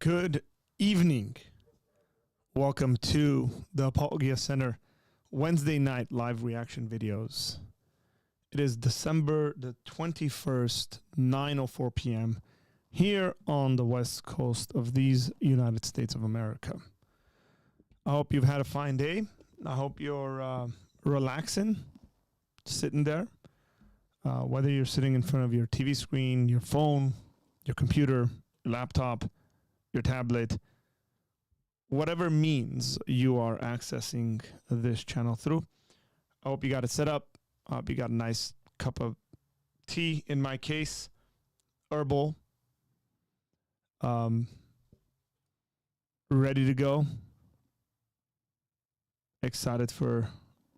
Good evening. Welcome to the Apologia Center Wednesday night live reaction videos. It is December the 21st, 9:04 p.m. here on the west coast of these United States of America. I hope you've had a fine day. I hope you're relaxing, sitting there. Whether you're sitting in front of your TV screen, your phone, your computer, your laptop, your tablet, whatever means you are accessing this channel through. I hope you got it set up. I hope you got a nice cup of tea, in my case, herbal, ready to go. Excited for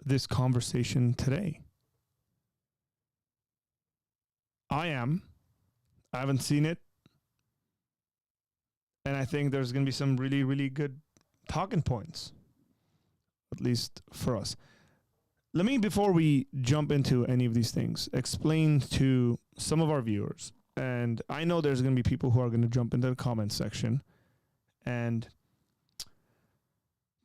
this conversation today. I haven't seen it. And I think there's going to be some really, really good talking points, at least for us. Let me, before we jump into any of these things, explain to some of our viewers. And I know there's going to be people who are going to jump into the comments section and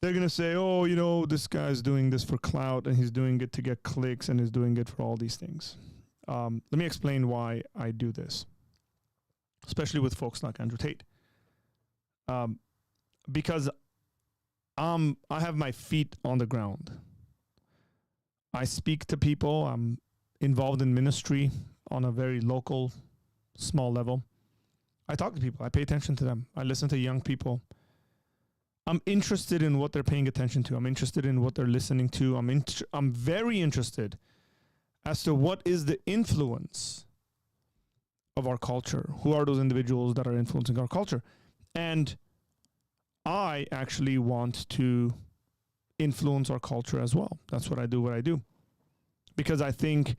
they're going to say, oh, you know, this guy's doing this for clout and he's doing it to get clicks and he's doing it for all these things. Let me explain why I do this, especially with folks like Andrew Tate. Because I have my feet on the ground. I speak to people. I'm involved in ministry on a very local, small level. I talk to people. I pay attention to them. I listen to young people. I'm interested in what they're paying attention to. I'm interested in what they're listening to. I'm very interested as to what is the influence of our culture. Who are those individuals that are influencing our culture? And I actually want to influence our culture as well. That's what I do. Because I think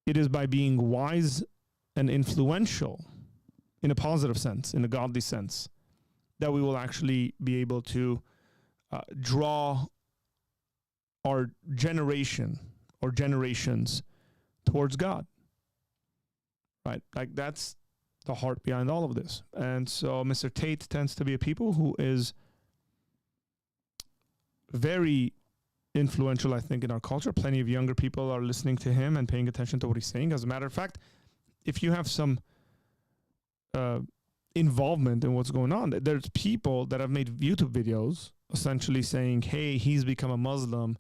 it is by being wise and influential in a positive sense, in a godly sense, that we will actually be able to draw our generation or generations towards God. Right? Like that's the heart behind all of this. And so Mr. Tate tends to be a people who is very influential, I think, in our culture. Plenty of younger people are listening to him and paying attention to what he's saying. As a matter of fact, if you have some involvement in what's going on, there's people that have made YouTube videos essentially saying, hey, he's become a Muslim.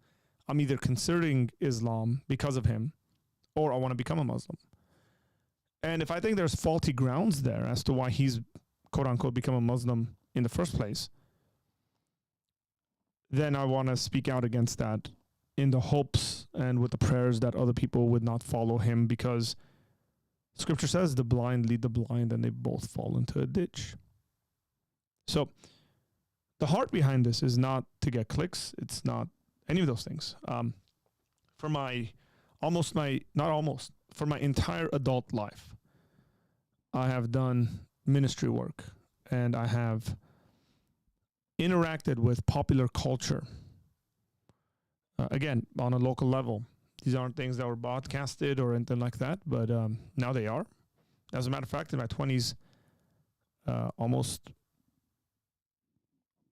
I'm either considering Islam because of him, or I want to become a Muslim. And if I think there's faulty grounds there as to why he's, quote unquote, become a Muslim in the first place, then I want to speak out against that in the hopes and with the prayers that other people would not follow him, because Scripture says the blind lead the blind and they both fall into a ditch. So the heart behind this is not to get clicks. It's not any of those things. For my entire adult life, I have done ministry work and I have interacted with popular culture. Again, on a local level. These aren't things that were broadcasted or anything like that, but now they are. As a matter of fact, in my 20s, almost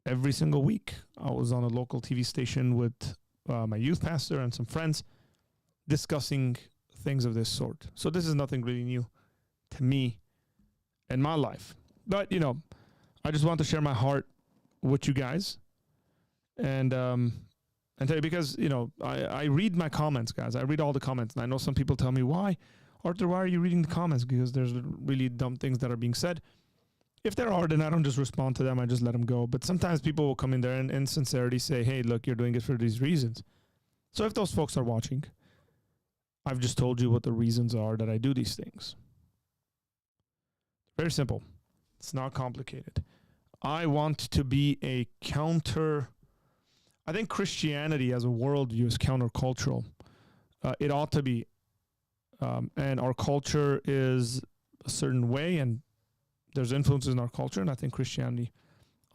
every single week, I was on a local TV station with my youth pastor and some friends discussing things of this sort. So this is nothing really new to me in my life. But, you know, I just want to share my heart with you guys. And tell you, because, you know, I read my comments, guys. I read all the comments. And I know some people tell me, why, Arthur, why are you reading the comments? Because there's really dumb things that are being said. If there are, then I don't just respond to them. I just let them go. But sometimes people will come in there and in sincerity say, hey, look, you're doing it for these reasons. So if those folks are watching, I've just told you what the reasons are that I do these things. Very simple. It's not complicated. I want to be a counter. I think Christianity as a worldview is countercultural. It ought to be. And our culture is a certain way, and there's influences in our culture, and I think Christianity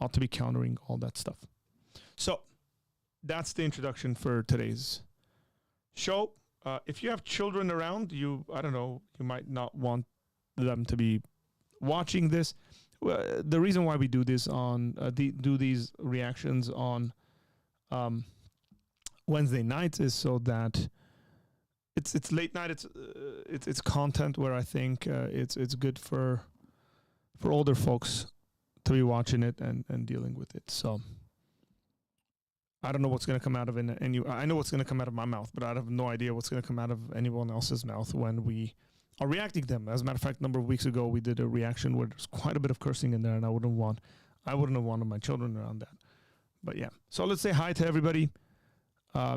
ought to be countering all that stuff. So that's the introduction for today's show. If you have children around, I don't know, you might not want them to be watching this. Well, the reason why we do this on do these reactions on Wednesday nights is so that it's late night. It's content where I think it's good for older folks to be watching it and dealing with it. So I don't know what's going to come out of it. I know what's going to come out of my mouth, but I have no idea what's going to come out of anyone else's mouth when we are reacting to them. As a matter of fact, a number of weeks ago, we did a reaction where there's quite a bit of cursing in there, and I wouldn't have wanted my children around that. But yeah, so let's say hi to everybody.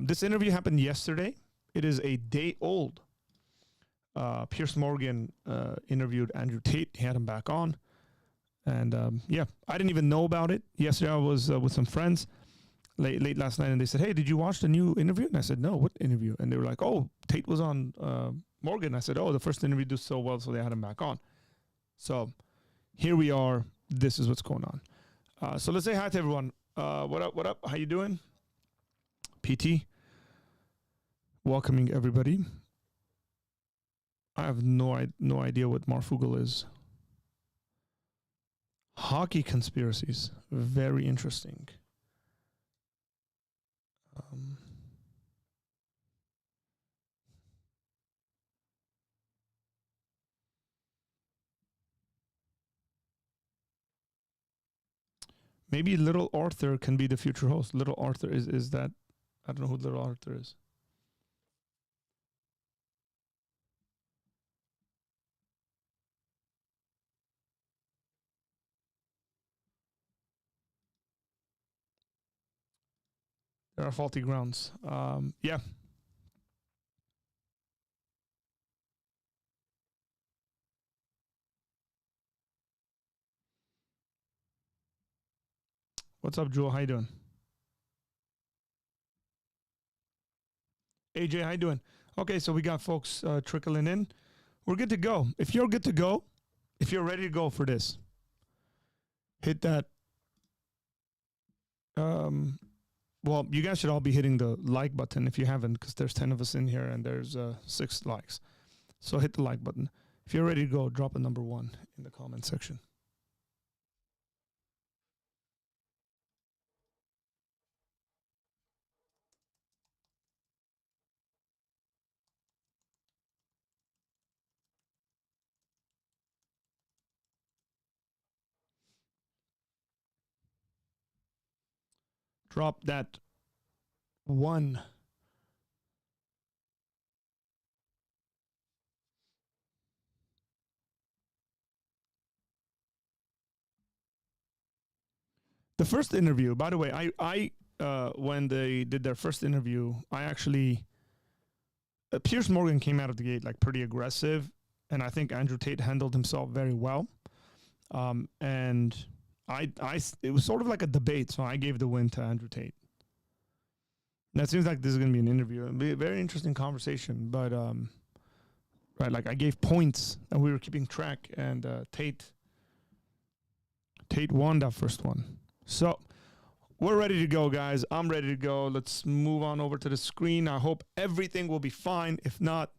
This interview happened yesterday. It is a day old. Piers Morgan interviewed Andrew Tate. He had him back on. And yeah, I didn't even know about it. Yesterday I was with some friends late last night, and they said, "Hey, did you watch the new interview?" And I said, "No, what interview?" And they were like, "Oh, Tate was on Morgan." I said, "Oh, the first interview did so well, so they had him back on." So here we are. This is what's going on. So let's say hi to everyone. What up? What up? How you doing? PT. Welcoming everybody. I have no idea what Marfugal is. Hockey conspiracies. Very interesting. Maybe Little Arthur can be the future host. Little Arthur is that? I don't know who Little Arthur is. There are faulty grounds. Yeah. What's up, Jewel? How you doing? AJ, how you doing? Okay, so we got folks trickling in. We're good to go. If you're good to go, if you're ready to go for this, hit that. Well, you guys should all be hitting the like button if you haven't, because there's 10 of us in here and there's 6 likes. So hit the like button. If you're ready to go, drop a number 1 in the comment section. Drop that 1. The first interview, by the way, I when they did their first interview, I actually Piers Morgan came out of the gate like pretty aggressive, and I think Andrew Tate handled himself very well. And it was sort of like a debate, so I gave the win to Andrew Tate. And it seems like this is going to be an interview. It'll be a very interesting conversation, but right, like I gave points, and we were keeping track, and Tate won that first one. So we're ready to go, guys. I'm ready to go. Let's move on over to the screen. I hope everything will be fine. If not,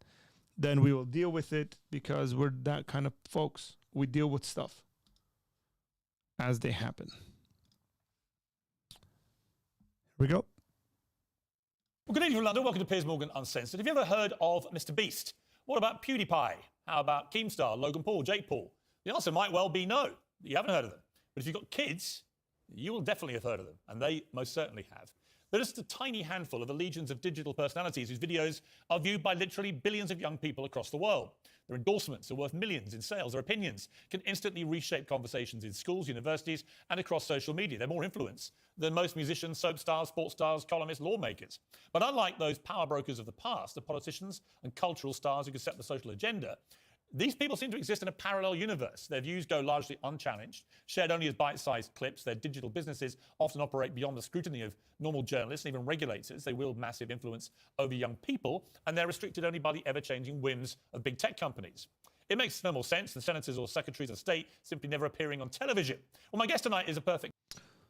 then we will deal with it, because we're that kind of folks. We deal with stuff as they happen. Here we go. Well, good evening from London. Welcome to Piers Morgan Uncensored. Have you ever heard of Mr. Beast? What about PewDiePie? How about Keemstar, Logan Paul, Jake Paul? The answer might well be no. You haven't heard of them. But if you've got kids, you will definitely have heard of them, and they most certainly have. They're just a tiny handful of the legions of digital personalities whose videos are viewed by literally billions of young people across the world. Their endorsements are worth millions in sales. Their opinions can instantly reshape conversations in schools, universities, and across social media. They're more influence than most musicians, soap stars, sports stars, columnists, lawmakers. But unlike those power brokers of the past, the politicians and cultural stars who could set the social agenda, these people seem to exist in a parallel universe. Their views go largely unchallenged, shared only as bite-sized clips. Their digital businesses often operate beyond the scrutiny of normal journalists and even regulators. They wield massive influence over young people, and they're restricted only by the ever-changing whims of big tech companies. It makes no more sense than senators or secretaries of state simply never appearing on television. Well, my guest tonight is a perfect...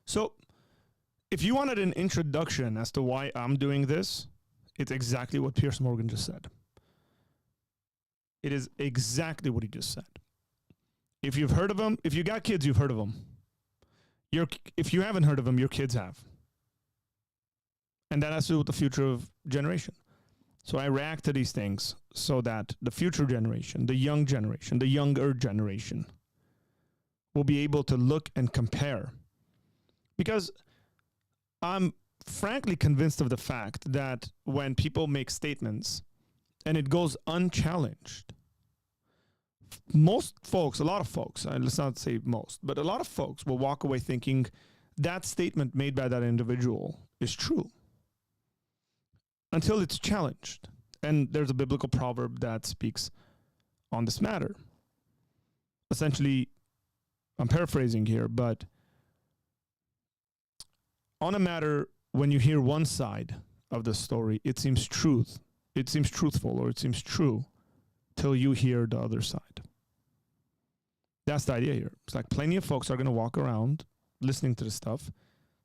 So if you wanted an introduction as to why I'm doing this, it's exactly what Piers Morgan just said. It is exactly what he just said. If you've heard of them, if you got kids, you've heard of them. If you haven't heard of them, your kids have. And that has to do with the future of generation. So I react to these things so that the future generation, the younger generation, will be able to look and compare. Because I'm frankly convinced of the fact that when people make statements and it goes unchallenged, most folks, a lot of folks, let's not say most, but a lot of folks will walk away thinking that statement made by that individual is true until it's challenged. And there's a biblical proverb that speaks on this matter. Essentially, I'm paraphrasing here, but on a matter, when you hear one side of the story, it seems truthful, or it seems true till you hear the other side. That's the idea here. It's like plenty of folks are going to walk around listening to this stuff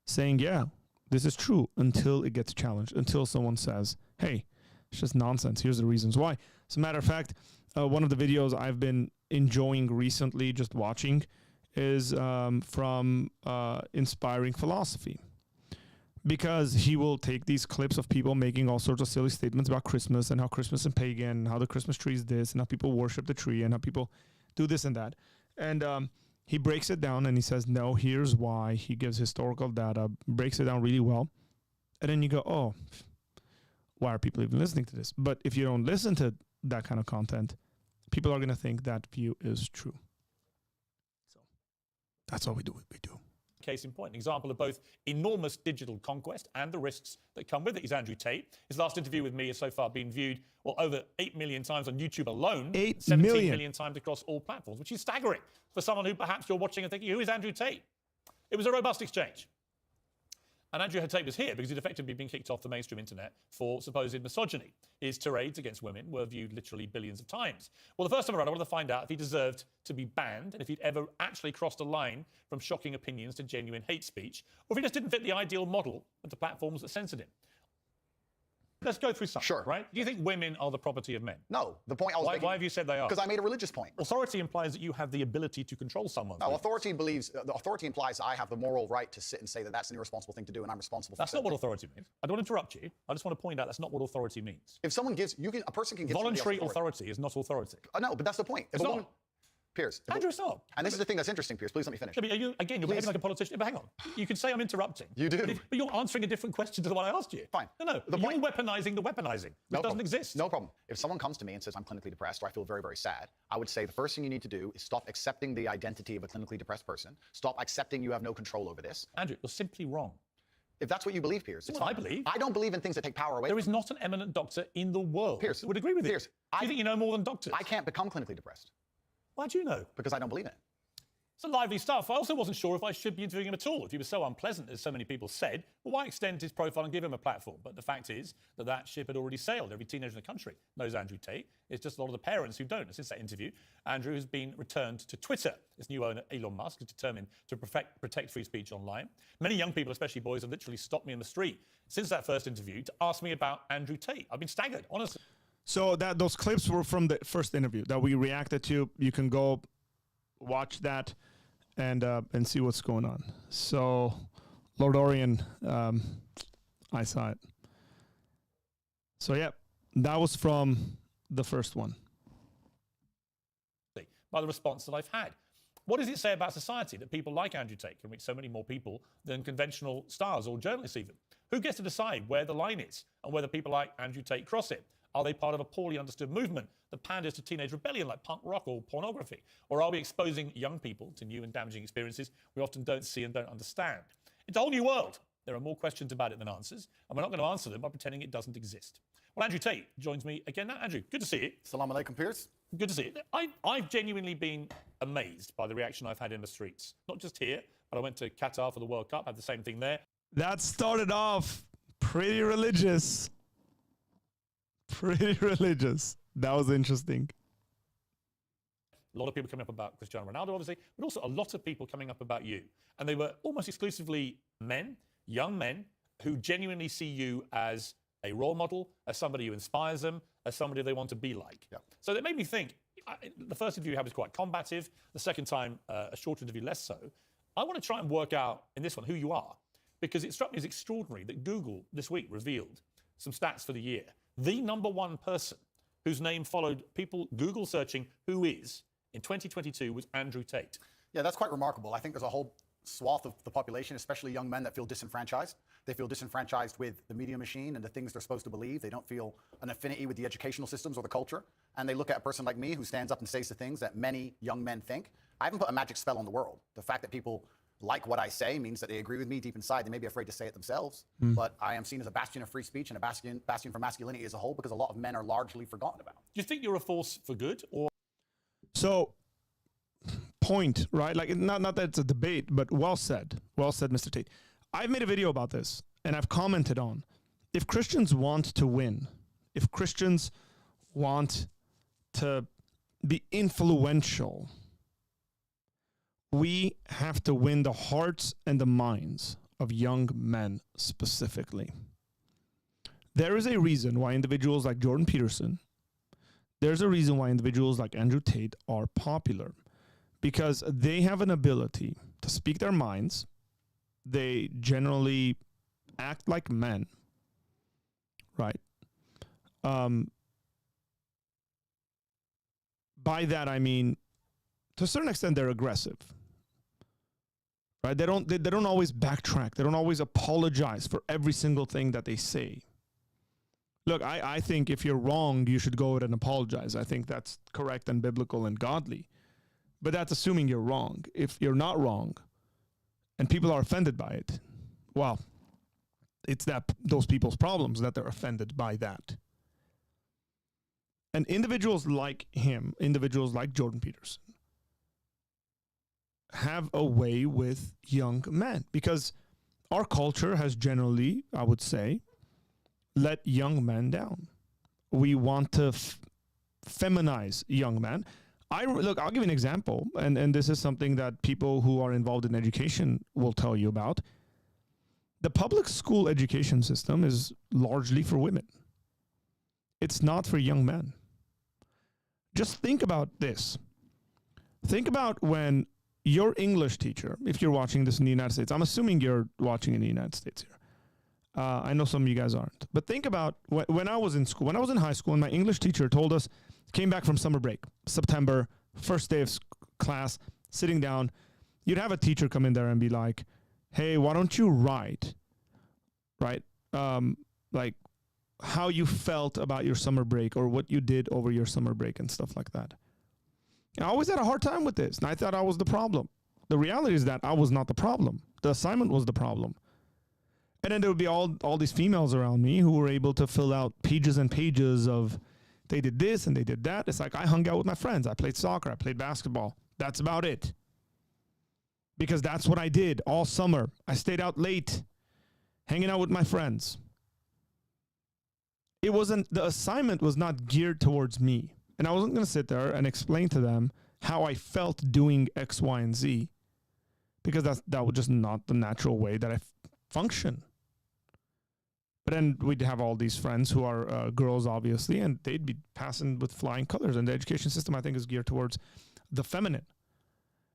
saying, yeah, this is true, until it gets challenged, until someone says, hey, it's just nonsense. Here's the reasons why. As a matter of fact, one of the videos I've been enjoying recently, just watching, is from Inspiring Philosophy. Because he will take these clips of people making all sorts of silly statements about Christmas and how Christmas is pagan, and how the Christmas tree is this, and how people worship the tree, and how people do this and that. And he breaks it down and he says, no, here's why. He gives historical data, breaks it down really well. And then you go, oh, why are people even listening to this? But if you don't listen to that kind of content, people are going to think that view is true. So that's what we do. Case in point, an example of both enormous digital conquest and the risks that come with it is Andrew Tate. His last interview with me has so far been viewed, well, over 8 million times on YouTube alone, 17 million times across all platforms, which is staggering for someone who perhaps you're watching and thinking, who is Andrew Tate? It was a robust exchange. And Andrew Tate was here because he'd effectively been kicked off the mainstream internet for supposed misogyny. His tirades against women were viewed literally billions of times. Well, the first time around, I wanted to find out if he deserved to be banned and if he'd ever actually crossed a line from shocking opinions to genuine hate speech, or if he just didn't fit the ideal model of the platforms that censored him. Let's go through some. Sure. Right? Do you think women are the property of men? No. The point I was making... Why have you said they are? Because I made a religious point. Authority implies that you have the ability to control someone. No, authority implies I have the moral right to sit and say that that's an irresponsible thing to do and I'm responsible for it. That's not what authority means. I don't want to interrupt you. I just want to point out that's not what authority means. If someone gives... a person can give... Voluntary authority is not authority. No, but that's the point. It's not. Piers. Andrew, stop. And this is the thing that's interesting, Piers. Please let me finish. You're behaving like a politician. But hang on. You can say I'm interrupting. You do. But you're answering a different question to the one I asked you. Fine. No. You're weaponizing the weaponizing, which doesn't exist. No problem. If someone comes to me and says I'm clinically depressed or I feel very, very sad, I would say the first thing you need to do is stop accepting the identity of a clinically depressed person. Stop accepting you have no control over this. Andrew, you're simply wrong. If that's what you believe, Piers, it's what fine. I believe. I don't believe in things that take power away. There is not an eminent doctor in the world Piers, who would agree with you. Piers, Do you think you know more than doctors? I can't become clinically depressed. Why do you know? Because I don't believe in it. It's a lively stuff. I also wasn't sure if I should be interviewing him at all. If he was so unpleasant, as so many people said, well, why extend his profile and give him a platform? But the fact is that ship had already sailed. Every teenager in the country knows Andrew Tate. It's just a lot of the parents who don't. And since that interview, Andrew has been returned to Twitter. His new owner, Elon Musk, is determined to protect free speech online. Many young people, especially boys, have literally stopped me in the street since that first interview to ask me about Andrew Tate. I've been staggered, honestly. So those clips were from the first interview that we reacted to. You can go watch that and see what's going on. So, Lord Orion, I saw it. So, yeah, that was from the first one. By the response that I've had. What does it say about society that people like Andrew Tate can reach so many more people than conventional stars or journalists even? Who gets to decide where the line is and whether people like Andrew Tate cross it? Are they part of a poorly understood movement that panders to teenage rebellion like punk rock or pornography? Or are we exposing young people to new and damaging experiences we often don't see and don't understand? It's a whole new world. There are more questions about it than answers, and we're not going to answer them by pretending it doesn't exist. Well, Andrew Tate joins me again now. Andrew, good to see you. Salam alaikum, Piers. Good to see you. I've genuinely been amazed by the reaction I've had in the streets. Not just here, but I went to Qatar for the World Cup, had the same thing there. That started off pretty religious. Pretty religious. That was interesting. A lot of people coming up about Cristiano Ronaldo, obviously, but also a lot of people coming up about you. And they were almost exclusively men, young men, who genuinely see you as a role model, as somebody who inspires them, as somebody they want to be like. Yeah. So that made me think, the first interview you had was quite combative. The second time, a shorter interview, less so. I want to try and work out in this one who you are, because it struck me as extraordinary that Google this week revealed some stats for the year. The #1 person whose name followed people Google searching who is in 2022 was Andrew Tate. Yeah, that's quite remarkable. I think there's a whole swath of the population, especially young men, that feel disenfranchised. They feel disenfranchised with the media machine and the things they're supposed to believe. They don't feel an affinity with the educational systems or the culture. And they look at a person like me who stands up and says the things that many young men think. I haven't put a magic spell on the world. The fact that people like what I say means that they agree with me deep inside. They may be afraid to say it themselves, but I am seen as a bastion of free speech and a bastion for masculinity as a whole, because a lot of men are largely forgotten about. Do you think you're a force for good, or? So, point, right? Like, not that it's a debate, but well said, Mr. Tate. I've made a video about this, and I've commented on, if Christians want to win, if Christians want to be influential, we have to win the hearts and the minds of young men specifically. There is a reason why individuals like Jordan Peterson, there's a reason why individuals like Andrew Tate are popular, because they have an ability to speak their minds. They generally act like men, right? By that, I mean, to a certain extent, they're aggressive, right? They don't always backtrack. They don't always apologize for every single thing that they say. Look, I think if you're wrong, you should go out and apologize. I think that's correct and biblical and godly. But that's assuming you're wrong. If you're not wrong and people are offended by it, well, it's those people's problems that they're offended by that. And individuals like him, individuals like Jordan Peterson, have a way with young men, because our culture has generally, I would say, let young men down. We want to feminize young men. Look, I'll give you an example, and this is something that people who are involved in education will tell you about. The public school education system is largely for women. It's not for young men. Just think about this. Think about when your English teacher, if you're watching this in the United States, I'm assuming you're watching in the United States here. I know some of you guys aren't. But think about when I was in school, when I was in high school, and my English teacher told us, came back from summer break, September, first day of class, sitting down, you'd have a teacher come in there and be like, hey, why don't you write, right? Like how you felt about your summer break or what you did over your summer break and stuff like that. And I always had a hard time with this, and I thought I was the problem. The reality is that I was not the problem. The assignment was the problem. And then there would be all these females around me who were able to fill out pages and pages of, they did this and they did that. It's like, I hung out with my friends. I played soccer. I played basketball. That's about it. Because that's what I did all summer. I stayed out late, hanging out with my friends. The assignment was not geared towards me. And I wasn't going to sit there and explain to them how I felt doing X, Y, and Z, because that was just not the natural way that I function. But then we'd have all these friends who are girls, obviously, and they'd be passing with flying colors. And the education system, I think, is geared towards the feminine.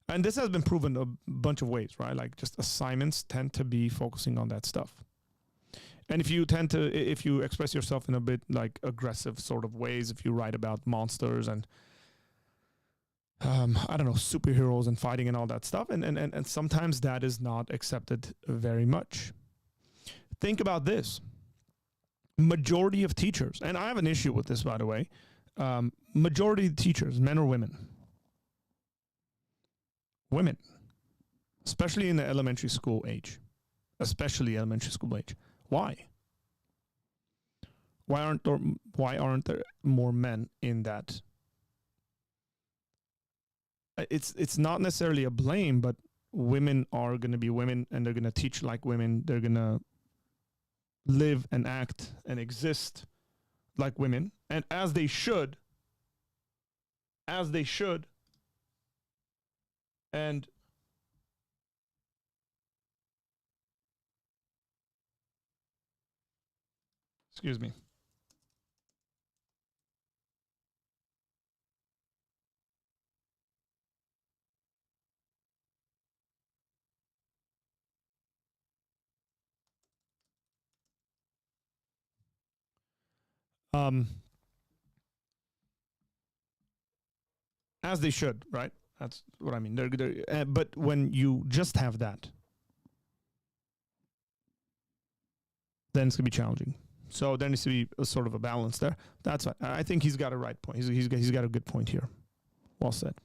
And this has been proven a bunch of ways, right? Like, just assignments tend to be focusing on that stuff. And if you express yourself in a bit like aggressive sort of ways, if you write about monsters and I don't know, superheroes and fighting and all that stuff, and sometimes that is not accepted very much. Think about this. Majority of teachers, and I have an issue with this, by the way, majority of teachers, men or women, especially in the elementary school age, Why? Why aren't there more men in that? It's not necessarily a blame, but women are going to be women, and they're going to teach like women. They're going to live and act and exist like women, and as they should. And excuse me. As they should, right? That's what I mean. But when you just have that, then it's gonna be challenging. So there needs to be a sort of a balance there. That's right. I think he's got a right point. He's got a good point here. Well said.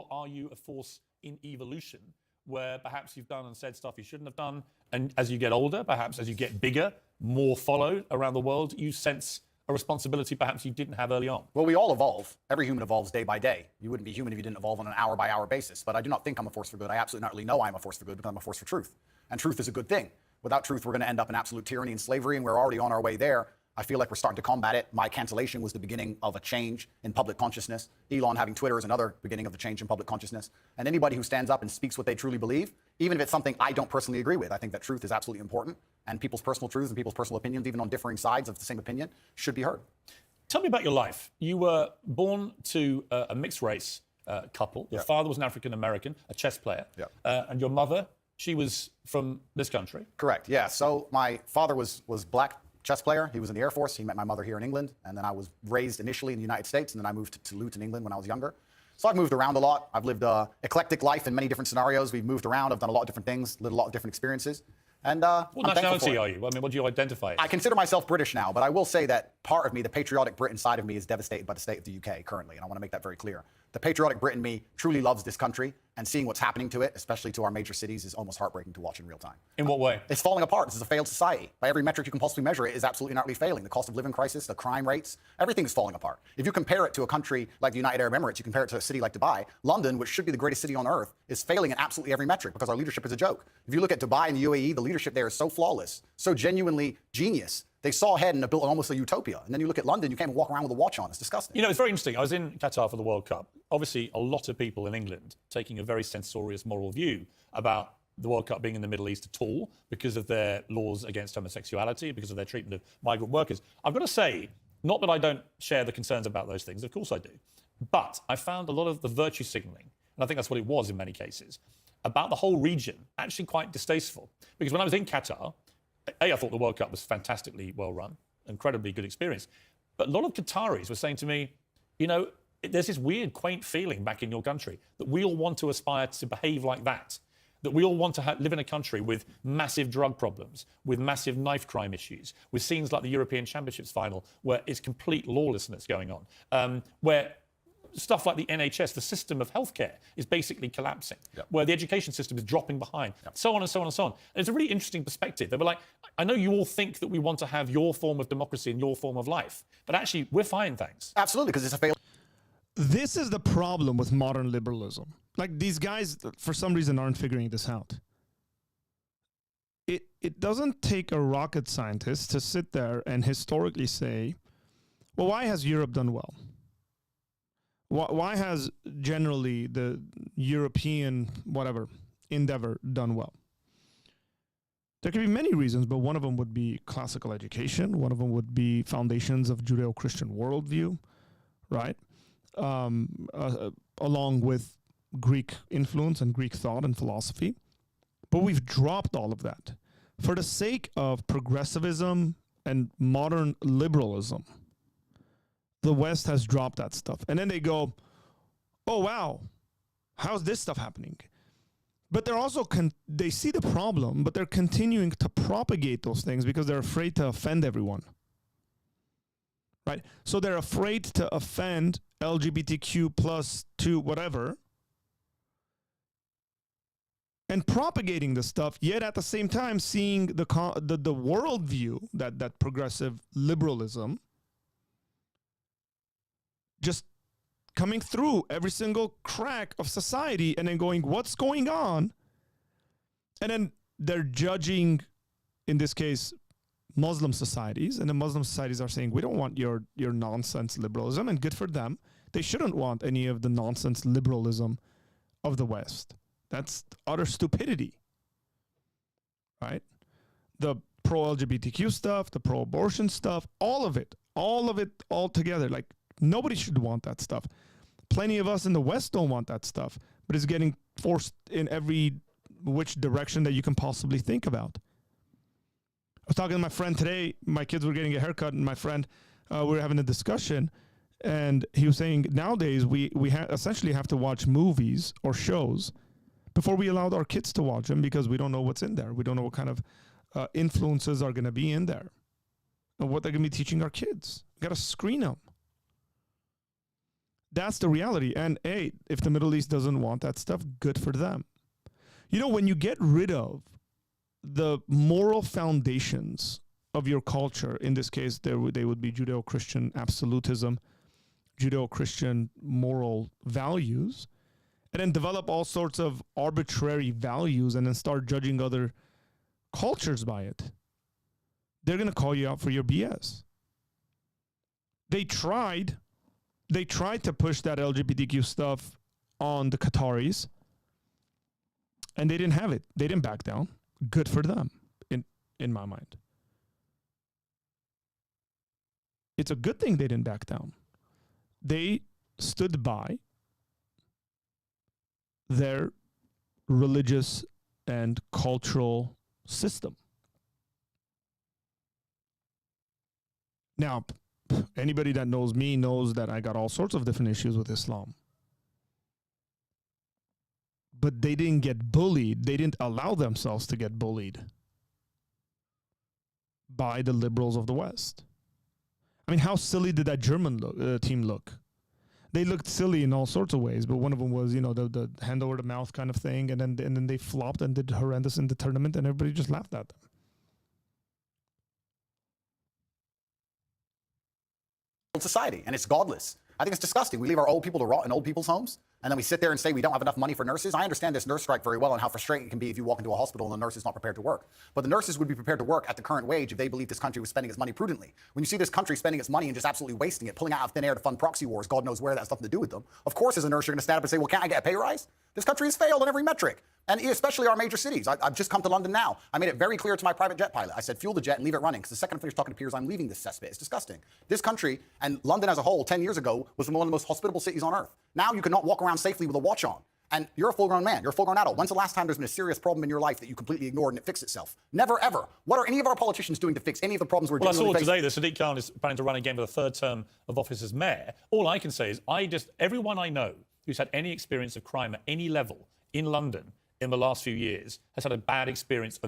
Are you a force in evolution where perhaps you've done and said stuff you shouldn't have done, and as you get older, perhaps as you get bigger, more followed around the world, you sense a responsibility perhaps you didn't have early on? Well, we all evolve. Every human evolves day by day. You wouldn't be human if you didn't evolve on an hour-by-hour basis. But I do not think I'm a force for good. I absolutely know I'm a force for good because I'm a force for truth. And truth is a good thing. Without truth, we're going to end up in absolute tyranny and slavery, and we're already on our way there. I feel like we're starting to combat it. My cancellation was the beginning of a change in public consciousness. Elon having Twitter is another beginning of the change in public consciousness. And anybody who stands up and speaks what they truly believe, even if it's something I don't personally agree with, I think that truth is absolutely important. And people's personal truths and people's personal opinions, even on differing sides of the same opinion, should be heard. Tell me about your life. You were born to a mixed race couple. Your father was an African-American, a chess player. And your mother, she was from this country. Correct, yeah. So my father was black chess player. He was in the Air Force. He met my mother here in England. And then I was raised initially in the United States. And then I moved to Luton, England when I was younger. So I've moved around a lot. I've lived an eclectic life in many different scenarios. We've moved around. I've done a lot of different things, lived a lot of different experiences. And what nationality are you? I mean, what do you identify as? I consider myself British now, but I will say that part of me, the patriotic Brit inside of me, is devastated by the state of the UK currently, and I want to make that very clear. The patriotic Brit in me truly loves this country, and seeing what's happening to it, especially to our major cities, is almost heartbreaking to watch in real time. In what way? It's falling apart. This is a failed society. By every metric you can possibly measure, it is absolutely and utterly failing. The cost of living crisis, the crime rates, everything is falling apart. If you compare it to a country like the United Arab Emirates, you compare it to a city like Dubai, London, which should be the greatest city on earth, is failing in absolutely every metric because our leadership is a joke. If you look at Dubai and the UAE, the leadership there is so flawless, so genuinely genius. They saw ahead and built almost a utopia. And then you look at London, you can't even walk around with a watch on. It's disgusting. You know, it's very interesting. I was in Qatar for the World Cup. Obviously, a lot of people in England taking a very censorious moral view about the World Cup being in the Middle East at all because of their laws against homosexuality, because of their treatment of migrant workers. I've got to say, not that I don't share the concerns about those things, of course I do, but I found a lot of the virtue signalling, and I think that's what it was in many cases, about the whole region actually quite distasteful. Because when I was in Qatar, I thought the World Cup was fantastically well run, incredibly good experience. But a lot of Qataris were saying to me, you know, there's this weird, quaint feeling back in your country that we all want to aspire to behave like that we all want to live in a country with massive drug problems, with massive knife crime issues, with scenes like the European Championships final where it's complete lawlessness going on, where stuff like the NHS, the system of healthcare, is basically collapsing, where the education system is dropping behind, so on and so on and so on. And it's a really interesting perspective. They were like, I know you all think that we want to have your form of democracy and your form of life, but actually we're fine, thanks. Absolutely, because it's a failed. This is the problem with modern liberalism. Like, these guys, for some reason, aren't figuring this out. It doesn't take a rocket scientist to sit there and historically say, well, why has Europe done well? Why has generally the European, whatever, endeavor done well? There could be many reasons, but one of them would be classical education. One of them would be foundations of Judeo-Christian worldview, right? Along with Greek influence and Greek thought and philosophy. But we've dropped all of that for the sake of progressivism and modern liberalism. The West has dropped that stuff. And then they go, oh, wow, how's this stuff happening? But they're also, they see the problem, but they're continuing to propagate those things because they're afraid to offend everyone. Right? So they're afraid to offend LGBTQ plus 2 whatever, and propagating this stuff, yet at the same time seeing the worldview, that progressive liberalism, just coming through every single crack of society and then going, what's going on? And then they're judging, in this case, Muslim societies, and the Muslim societies are saying, we don't want your nonsense liberalism, and good for them. They shouldn't want any of the nonsense liberalism of the West. That's utter stupidity, right? The pro-LGBTQ stuff, the pro-abortion stuff, all of it all together. Like, nobody should want that stuff. Plenty of us in the West don't want that stuff, but it's getting forced in every which direction that you can possibly think about. I was talking to my friend today. My kids were getting a haircut, and my friend we were having a discussion, and he was saying nowadays we essentially have to watch movies or shows before we allowed our kids to watch them because we don't know what's in there. We don't know what kind of influences are going to be in there and what they're going to be teaching our kids. Got to screen them. That's the reality. And hey, if the Middle East doesn't want that stuff, good for them. You know, when you get rid of the moral foundations of your culture, in this case, they would be Judeo-Christian absolutism, Judeo-Christian moral values, and then develop all sorts of arbitrary values and then start judging other cultures by it, they're going to call you out for your BS. They tried to push that LGBTQ stuff on the Qataris, and they didn't have it. They didn't back down. Good for them, in my mind. It's a good thing they didn't back down. They stood by their religious and cultural system. Now, anybody that knows me knows that I got all sorts of different issues with Islam. But they didn't get bullied. They didn't allow themselves to get bullied by the liberals of the West. I mean, how silly did that German team look? They looked silly in all sorts of ways, but one of them was, you know, the hand over the mouth kind of thing, and then they flopped and did horrendous in the tournament, and everybody just laughed at them. Society, and it's godless. I think it's disgusting. We leave our old people to rot in old people's homes, and then we sit there and say we don't have enough money for nurses. I understand this nurse strike very well and how frustrating it can be if you walk into a hospital and the nurse is not prepared to work. But the nurses would be prepared to work at the current wage if they believed this country was spending its money prudently. When you see this country spending its money and just absolutely wasting it, pulling it out of thin air to fund proxy wars, God knows where that has nothing to do with them. Of course, as a nurse, you're going to stand up and say, well, can't I get a pay rise? This country has failed on every metric, and especially our major cities. I've just come to London now. I made it very clear to my private jet pilot. I said, fuel the jet and leave it running, because the second I finish talking to Piers, I'm leaving this cesspit. It's disgusting. This country, and London as a whole, 10 years ago, was one of the most hospitable cities on earth. Now you cannot walk around safely with a watch on. And you're a full-grown man. You're a full-grown adult. When's the last time there's been a serious problem in your life that you completely ignored and it fixed itself? Never, ever. What are any of our politicians doing to fix any of the problems we're dealing with? Well, I saw today that Sadiq Khan is planning to run again for the third term of office as mayor. All I can say is everyone I know who's had any experience of crime at any level in London in the last few years has had a bad experience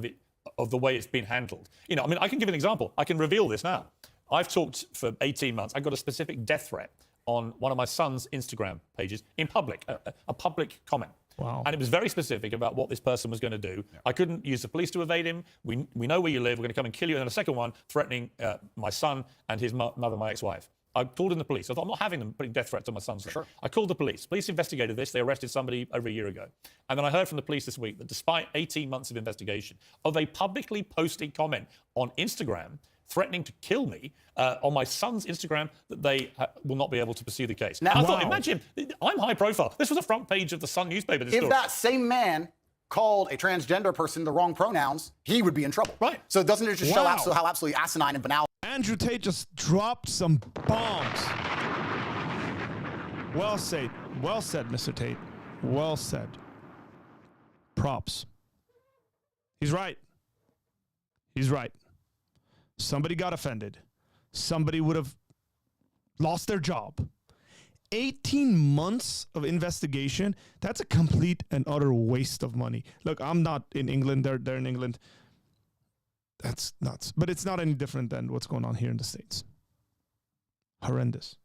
of the way it's been handled. You know, I mean, I can give an example. I can reveal this now. I've talked for 18 months. I got a specific death threat on one of my son's Instagram pages in public, a public comment. Wow. And it was very specific about what this person was going to do. Yeah. I couldn't use the police to evade him. We know where you live. We're going to come and kill you. And then a second one threatening my son and his mother, my ex-wife. I called in the police. I thought, I'm not having them putting death threats on my son's. Sure. I called the police. Police investigated this. They arrested somebody over a year ago. And then I heard from the police this week that despite 18 months of investigation, of a publicly posted comment on Instagram threatening to kill me on my son's Instagram, that they will not be able to pursue the case. Now, I thought, imagine, I'm high profile. This was the front page of the Sun newspaper. This story. That same man called a transgender person the wrong pronouns, he would be in trouble. Right. So doesn't it just show how absolutely asinine and banal? Andrew Tate just dropped some bombs. Well said, Mr. Tate. Well said. Props. He's right. He's right. Somebody got offended. Somebody would have lost their job. 18 months of investigation, that's a complete and utter waste of money. Look, I'm not in England. They're in England. That's nuts. But it's not any different than what's going on here in the States. Horrendous.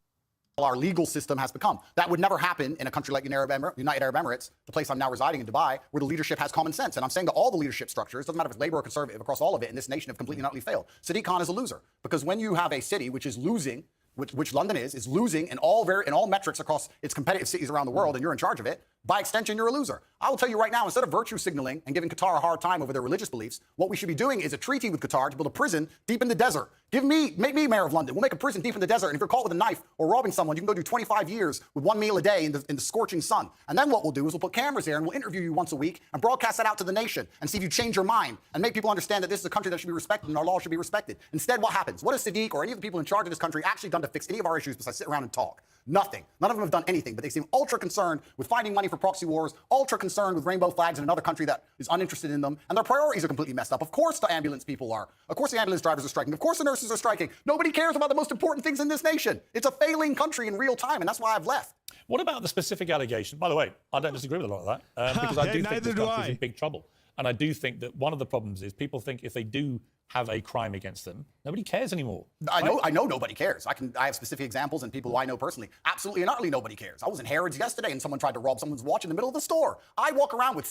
Our legal system has become. That would never happen in a country like United Arab Emirates, the place I'm now residing in Dubai, where the leadership has common sense. And I'm saying that all the leadership structures, doesn't matter if it's Labour or Conservative, across all of it in this nation have completely and utterly failed. Sadiq Khan is a loser. Because when you have a city which is losing, which London is losing in all metrics across its competitive cities around the world, and you're in charge of it, by extension, you're a loser. I will tell you right now, instead of virtue signaling and giving Qatar a hard time over their religious beliefs, what we should be doing is a treaty with Qatar to build a prison deep in the desert. Make me mayor of London. We'll make a prison deep in the desert, and if you're caught with a knife or robbing someone, you can go do 25 years with one meal a day in the scorching sun. And then what we'll do is we'll put cameras there and we'll interview you once a week and broadcast that out to the nation and see if you change your mind and make people understand that this is a country that should be respected and our laws should be respected. Instead, what happens? What has Sadiq or any of the people in charge of this country actually done to fix any of our issues besides sit around and talk? Nothing. None of them have done anything, but they seem ultra concerned with finding money for for proxy wars, ultra concerned with rainbow flags in another country that is uninterested in them, and their priorities are completely messed up. Of course the ambulance people are. Of course the ambulance drivers are striking. Of course the nurses are striking. Nobody cares about the most important things in this nation. It's a failing country in real time, and that's why I've left. What about the specific allegation? By the way, I don't disagree with a lot of that because I do think this country's in big trouble. And I do think that one of the problems is people think if they do have a crime against them, nobody cares anymore. I know nobody cares. I have specific examples and people who I know personally. Absolutely and utterly nobody cares. I was in Harrods yesterday and someone tried to rob someone's watch in the middle of the store. I walk around with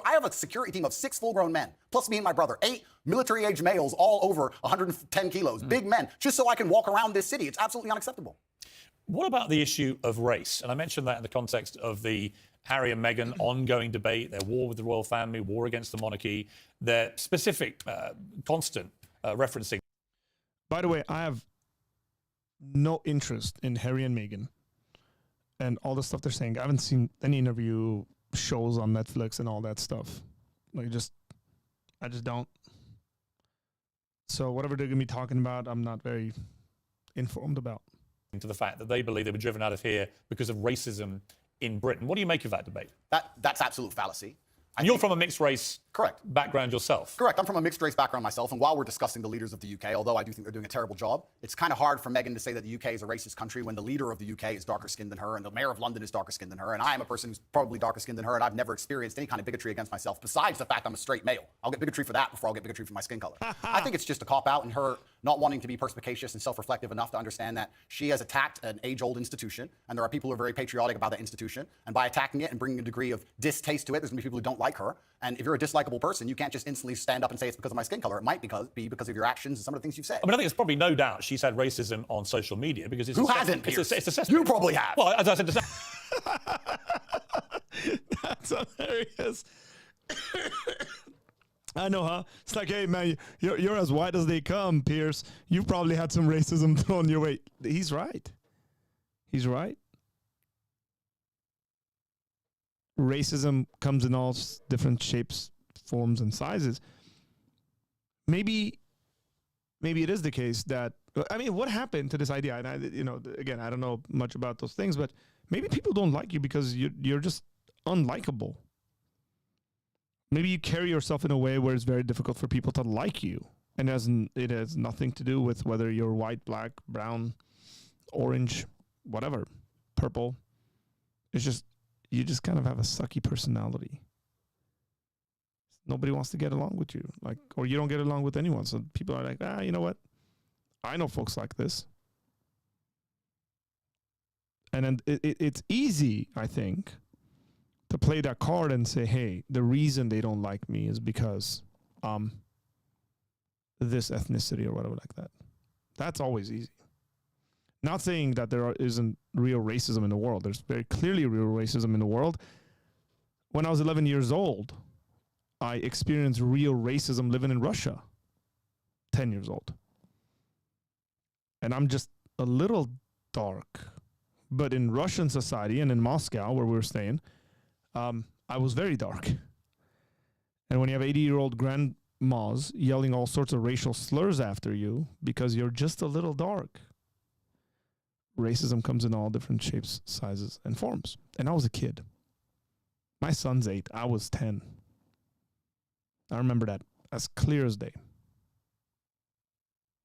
I have a security team of 6 full-grown men, plus me and my brother, 8 military-age males, all over 110 kilos, big men, just so I can walk around this city. It's absolutely unacceptable. What about the issue of race? And I mentioned that in the context of the Harry and Meghan ongoing debate, their war with the royal family, war against the monarchy, their specific, constant referencing. By the way, I have no interest in Harry and Meghan and all the stuff they're saying. I haven't seen any interview shows on Netflix and all that stuff. Like, I just don't. So whatever they're going to be talking about, I'm not very informed about. To the fact that they believe they were driven out of here because of racism in Britain. What do you make of that debate? That's absolute fallacy. And you're from a mixed race background yourself. Correct. I'm from a mixed race background myself, and while we're discussing the leaders of the UK, although I do think they're doing a terrible job, it's kind of hard for Meghan to say that the UK is a racist country when the leader of the UK is darker skinned than her, and the mayor of London is darker skinned than her, and I am a person who's probably darker skinned than her, and I've never experienced any kind of bigotry against myself, besides the fact I'm a straight male. I'll get bigotry for that before I'll get bigotry for my skin color. I think it's just a cop-out, and her not wanting to be perspicacious and self-reflective enough to understand that she has attacked an age-old institution, and there are people who are very patriotic about that institution, and by attacking it and bringing a degree of distaste to it, there's going to be people who don't like her, and if you're a dislikable person, you can't just instantly stand up and say it's because of my skin color. It might be because of your actions and some of the things you've said. I mean, I think there's probably no doubt she's had racism on social media because it's who hasn't, Piers? It's a you probably have. Well, as I said, that's hilarious. I know, huh? It's like, hey, man, you're as white as they come, Piers. You've probably had some racism thrown your way. He's right. He's right. Racism comes in all different shapes, forms, and sizes. Maybe it is the case that, I mean, what happened to this idea? And again, I don't know much about those things, but maybe people don't like you because you're just unlikable. Maybe you carry yourself in a way where it's very difficult for people to like you, and it has nothing to do with whether you're white, black, brown, orange, whatever, purple. It's just you just kind of have a sucky personality. Nobody wants to get along with you, or you don't get along with anyone. So people are like, you know what? I know folks like this. And then it's easy, I think, to play that card and say, hey, the reason they don't like me is because this ethnicity or whatever like that. That's always easy. Not saying that there isn't real racism in the world. There's very clearly real racism in the world. When I was 11 years old, I experienced real racism living in Russia, 10 years old. And I'm just a little dark. But in Russian society and in Moscow, where we were staying, I was very dark. And when you have 80-year-old grandmas yelling all sorts of racial slurs after you because you're just a little dark, racism comes in all different shapes, sizes, and forms. And I was a kid. My son's 8. I was 10. I remember that as clear as day.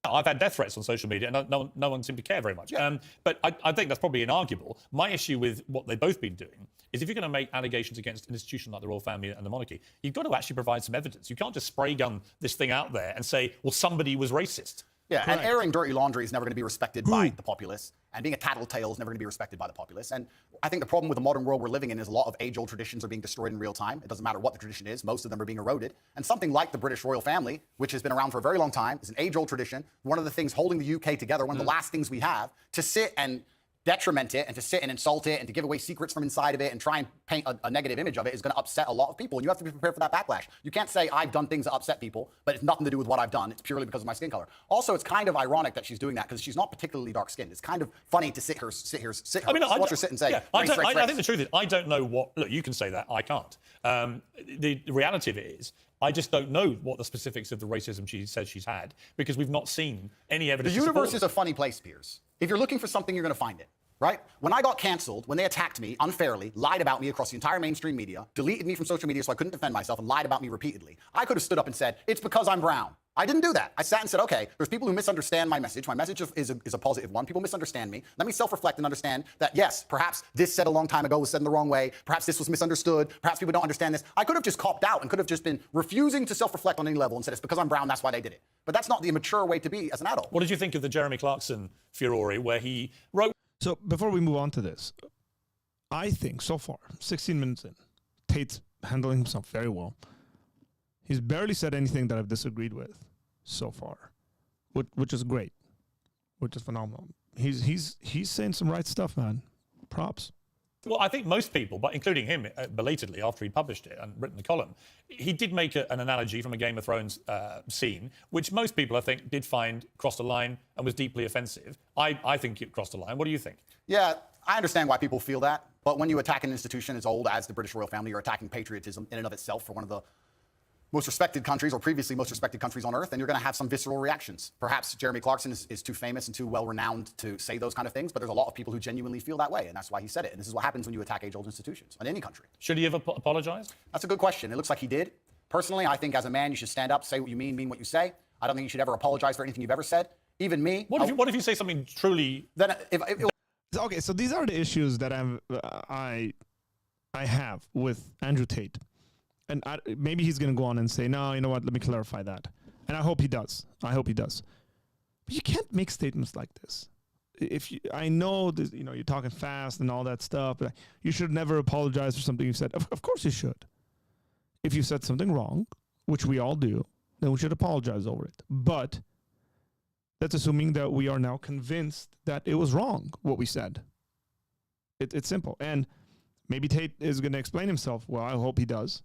I've had death threats on social media, and no one seemed to care very much. Yeah. But I think that's probably inarguable. My issue with what they've both been doing is if you're going to make allegations against an institution like the royal family and the monarchy, you've got to actually provide some evidence. You can't just spray gun this thing out there and say, well, somebody was racist. Yeah, correct. And airing dirty laundry is never going to be respected by the populace. And being a tattletale is never going to be respected by the populace. And I think the problem with the modern world we're living in is a lot of age-old traditions are being destroyed in real time. It doesn't matter what the tradition is. Most of them are being eroded. And something like the British royal family, which has been around for a very long time, is an age-old tradition. One of the things holding the UK together, one of the last things we have, to sit and detriment it and to sit and insult it and to give away secrets from inside of it and try and paint a negative image of it is going to upset a lot of people. And you have to be prepared for that backlash. You can't say I've done things that upset people, but it's nothing to do with what I've done. It's purely because of my skin color. Also, it's kind of ironic that she's doing that because she's not particularly dark-skinned. It's kind of funny to watch her sit and say, yeah, I think the truth is, I don't know what, look, you can say that, I can't. The reality of it is, I just don't know what the specifics of the racism she says she's had because we've not seen any evidence. The universe is a funny place, Piers. If you're looking for something, you're going to find it. right? When I got canceled, when they attacked me unfairly, lied about me across the entire mainstream media, deleted me from social media so I couldn't defend myself, and lied about me repeatedly, I could have stood up and said, it's because I'm brown. I didn't do that. I sat and said, okay, there's people who misunderstand my message. My message is a positive one. People misunderstand me. Let me self-reflect and understand that, yes, perhaps this said a long time ago was said in the wrong way. Perhaps this was misunderstood. Perhaps people don't understand this. I could have just copped out and could have just been refusing to self-reflect on any level and said, it's because I'm brown, that's why they did it. But that's not the mature way to be as an adult. What did you think of the Jeremy Clarkson furore where he wrote... So before we move on to this, I think so far, 16 minutes in, Tate's handling himself very well. He's barely said anything that I've disagreed with so far, which is great, which is phenomenal. He's saying some right stuff, man. Props. Well, I think most people, but including him belatedly after he published it and written the column, he did make an analogy from a Game of Thrones scene, which most people, I think, did find crossed the line and was deeply offensive. I think it crossed the line. What do you think? Yeah, I understand why people feel that. But when you attack an institution as old as the British royal family, you're attacking patriotism in and of itself for one of the most respected countries, or previously most respected countries on earth, and you're going to have some visceral reactions. Perhaps Jeremy Clarkson is too famous and too well-renowned to say those kind of things, but there's a lot of people who genuinely feel that way, and that's why he said it. And this is what happens when you attack age-old institutions in any country. Should he have apologized? That's a good question. It looks like he did. Personally, I think as a man, you should stand up, say what you mean what you say. I don't think you should ever apologize for anything you've ever said. Even me. What if you say something truly... Then Okay, so these are the issues that I have with Andrew Tate. And maybe he's going to go on and say, no, you know what, let me clarify that. And I hope he does. I hope he does. But you can't make statements like this. I know this, you're talking fast and all that stuff, but you should never apologize for something you said. Of course you should. If you said something wrong, which we all do, then we should apologize over it. But that's assuming that we are now convinced that it was wrong, what we said. It's simple. And maybe Tate is going to explain himself. Well, I hope he does.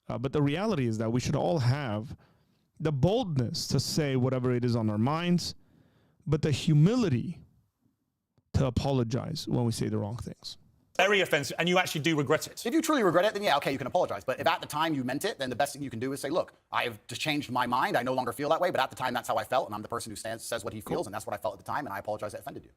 But the reality is that we should all have the boldness to say whatever it is on our minds, but the humility to apologize when we say the wrong things. Very offensive, and you actually do regret it. If you truly regret it, then yeah, okay, you can apologize. But if at the time you meant it, then the best thing you can do is say, look, I have just changed my mind. I no longer feel that way, but at the time that's how I felt, and I'm the person who says what he feels, and that's what I felt at the time, and I apologize that offended you.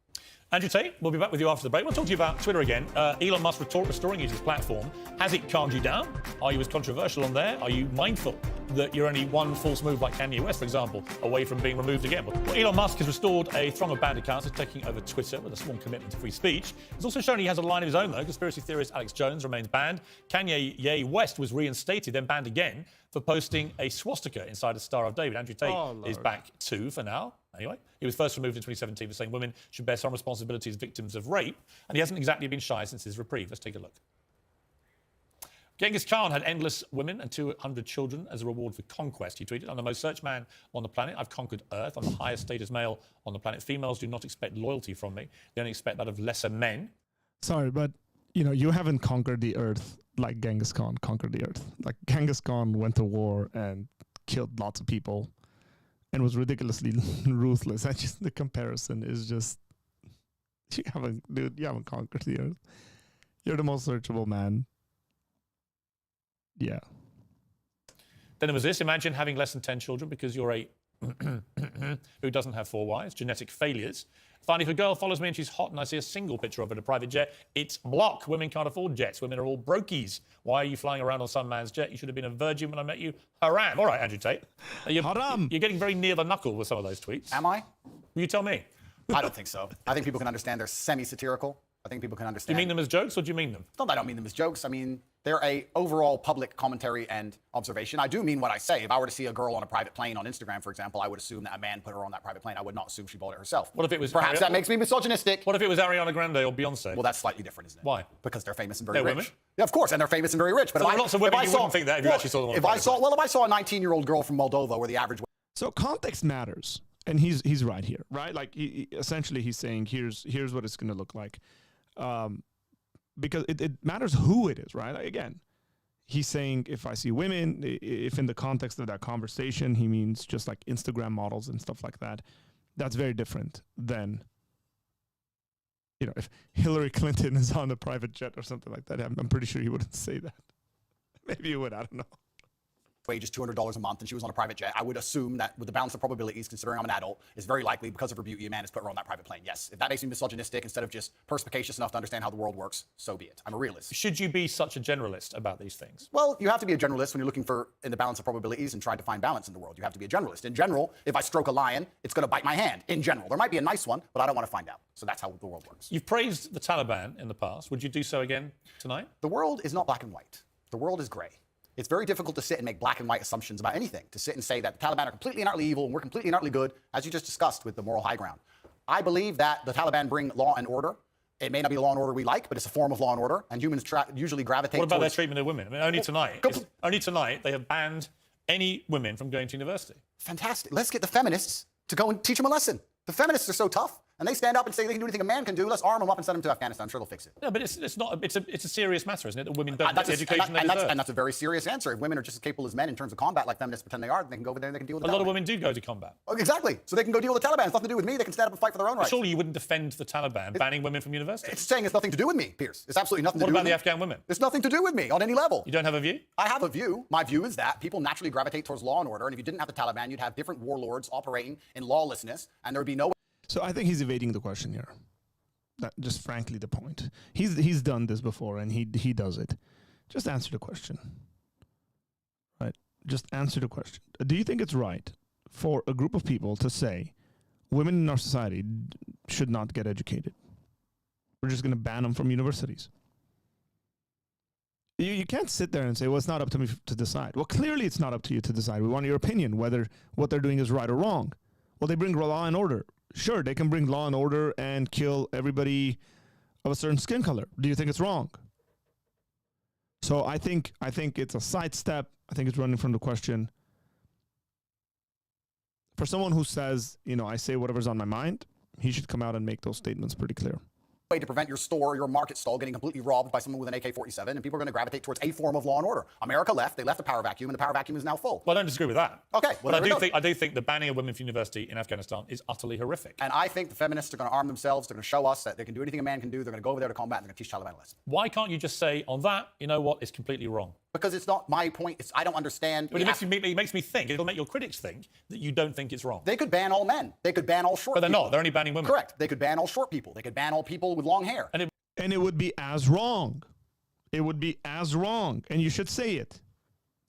Andrew Tate, we'll be back with you after the break. We'll talk to you about Twitter again. Elon Musk restoring his platform. Has it calmed you down? Are you as controversial on there? Are you mindful that you're only one false move like Kanye West, for example, away from being removed again? Well, Elon Musk has restored a throng of banned accounts, taking over Twitter with a sworn commitment to free speech. He's also shown he has a line of his own, though. Conspiracy theorist Alex Jones remains banned. Kanye West was reinstated, then banned again for posting a swastika inside a Star of David. Andrew Tate is back too for now. Anyway, he was first removed in 2017 for saying women should bear some responsibility as victims of rape, and he hasn't exactly been shy since his reprieve. Let's take a look. Genghis Khan had endless women and 200 children as a reward for conquest. He tweeted, I'm the most searched man on the planet. I've conquered Earth. I'm the highest status male on the planet. Females do not expect loyalty from me. They only expect that of lesser men. Sorry, but you haven't conquered the Earth like Genghis Khan conquered the Earth. Like Genghis Khan went to war and killed lots of people and was ridiculously ruthless. The comparison is just, you haven't conquered the Earth. You're the most searchable man. Yeah. Then there was this. Imagine having less than 10 children because you're a who doesn't have 4 wives. Genetic failures. Finally, if a girl follows me and she's hot and I see a single picture of her in a private jet, it's block. Women can't afford jets. Women are all brokies. Why are you flying around on some man's jet? You should have been a virgin when I met you. Haram. All right, Andrew Tate. Haram. You're getting very near the knuckle with some of those tweets. Am I? You tell me. I don't think so. I think people can understand they're semi-satirical. I think people can understand. Do you mean them as jokes or do you mean them? No, I don't mean them as jokes. I mean, they're a overall public commentary and observation. I do mean what I say. If I were to see a girl on a private plane on Instagram, for example, I would assume that a man put her on that private plane. I would not assume she bought it herself. What if it was Perhaps that makes me misogynistic. What if it was Ariana Grande or Beyonce? Well, that's slightly different, isn't it? Why? Because they're famous and very They're rich. women? Yeah, of course, and they're famous and very rich. But so if lots of women, you wouldn't think that if you actually saw them on if I saw a 19-year-old girl from Moldova where the average... So context matters. And he's right here, right? Like, essentially he's saying, here's what it's going to look like. Because it matters who it is, right? Like, again, he's saying if I see women, if in the context of that conversation, he means just like Instagram models and stuff like that, that's very different than, if Hillary Clinton is on a private jet or something like that. I'm pretty sure he wouldn't say that. Maybe he would, I don't know. wages $200 a month and she was on a private jet, I would assume that with the balance of probabilities, considering I'm an adult, it's very likely because of her beauty, a man has put her on that private plane. Yes, if that makes me misogynistic instead of just perspicacious enough to understand how the world works, so be it. I'm a realist. Should you be such a generalist about these things? Well, you have to be a generalist when you're looking for in the balance of probabilities and trying to find balance in the world. You have to be a generalist. In general, if I stroke a lion, it's going to bite my hand. In general, there might be a nice one, but I don't want to find out. So that's how the world works. You've praised the Taliban in the past. Would you do so again tonight? The world is not black and white. The world is gray. It's very difficult to sit and make black and white assumptions about anything, to sit and say that the Taliban are completely and utterly evil and we're completely and utterly good, as you just discussed with the moral high ground. I believe that the Taliban bring law and order. It may not be the law and order we like, but it's a form of law and order, and humans usually gravitate What about their towards... treatment of women? I mean, only tonight they have banned any women from going to university. Fantastic. Let's get the feminists to go and teach them a lesson. The feminists are so tough, and they stand up and say they can do anything a man can do. Let's arm them up and send them to Afghanistan. I'm sure they'll fix it. No, but it's not. It's a serious matter, isn't it? That women don't get the education they deserve. And that's a very serious answer. If women are just as capable as men in terms of combat, like feminists pretend they are, then they can go over there and they can deal with the Taliban. A lot of women do go to combat. Oh, exactly. So they can go deal with the Taliban. It's nothing to do with me. They can stand up and fight for their own rights. Surely you wouldn't defend the Taliban banning women from university. It's saying it's nothing to do with me, Piers. It's absolutely nothing to do with me. What about the Afghan women? It's nothing to do with me on any level. You don't have a view? I have a view. My view is that people naturally gravitate towards law and order, and if you didn't have the Taliban, you'd have different warlords operating in lawlessness, and there would be no... So I think he's evading the question here. That's just frankly the point. He's done this before, and he does it. Just answer the question. Right? Just answer the question. Do you think it's right for a group of people to say women in our society should not get educated? We're just going to ban them from universities. You can't sit there and say, well, it's not up to me to decide. Well, clearly it's not up to you to decide. We want your opinion, whether what they're doing is right or wrong. Well, they bring law and order. Sure, they can bring law and order and kill everybody of a certain skin color. Do you think it's wrong? So I think it's a sidestep. I think it's running from the question. For someone who says, I say whatever's on my mind, he should come out and make those statements pretty clear. Way to prevent your store, your market stall getting completely robbed by someone with an AK-47, and people are going to gravitate towards a form of law and order. America left. They left a power vacuum, and the power vacuum is now full. Well, I don't disagree with that. Okay. Well, but I do think the banning of women from university in Afghanistan is utterly horrific. And I think the feminists are going to arm themselves. They're going to show us that they can do anything a man can do. They're going to go over there to combat, and they're going to teach Taliban a lesson. Why can't you just say, on that, you know what, it's completely wrong? Because it's not my point. I don't understand. But it makes me think. It'll make your critics think that you don't think it's wrong. They could ban all men. They could ban all short people. But they're not. They're only banning women. Correct. They could ban all short people. They could ban all people with long hair. And it would be as wrong. It would be as wrong. And you should say it.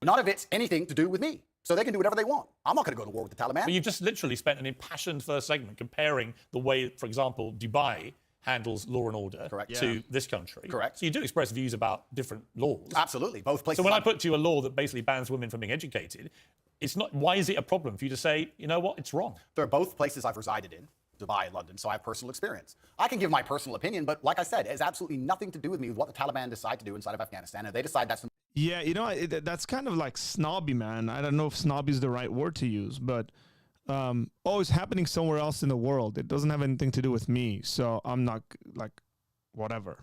None of it's anything to do with me. So they can do whatever they want. I'm not going to go to war with the Taliban. But you've just literally spent an impassioned first segment comparing the way, for example, Dubai handles law and order to this country. Correct. So you do express views about different laws. Absolutely. Both places. So when I put to you a law that basically bans women from being educated, it's not. Why is it a problem for you to say, you know what, it's wrong? They're both places I've resided in. Dubai and London, so I have personal experience. I can give my personal opinion, but like I said, it has absolutely nothing to do with me with what the Taliban decide to do inside of Afghanistan. And they decide that's... Yeah, that's kind of like snobby, man. I don't know if snobby is the right word to use, but it's happening somewhere else in the world. It doesn't have anything to do with me, so I'm not, whatever.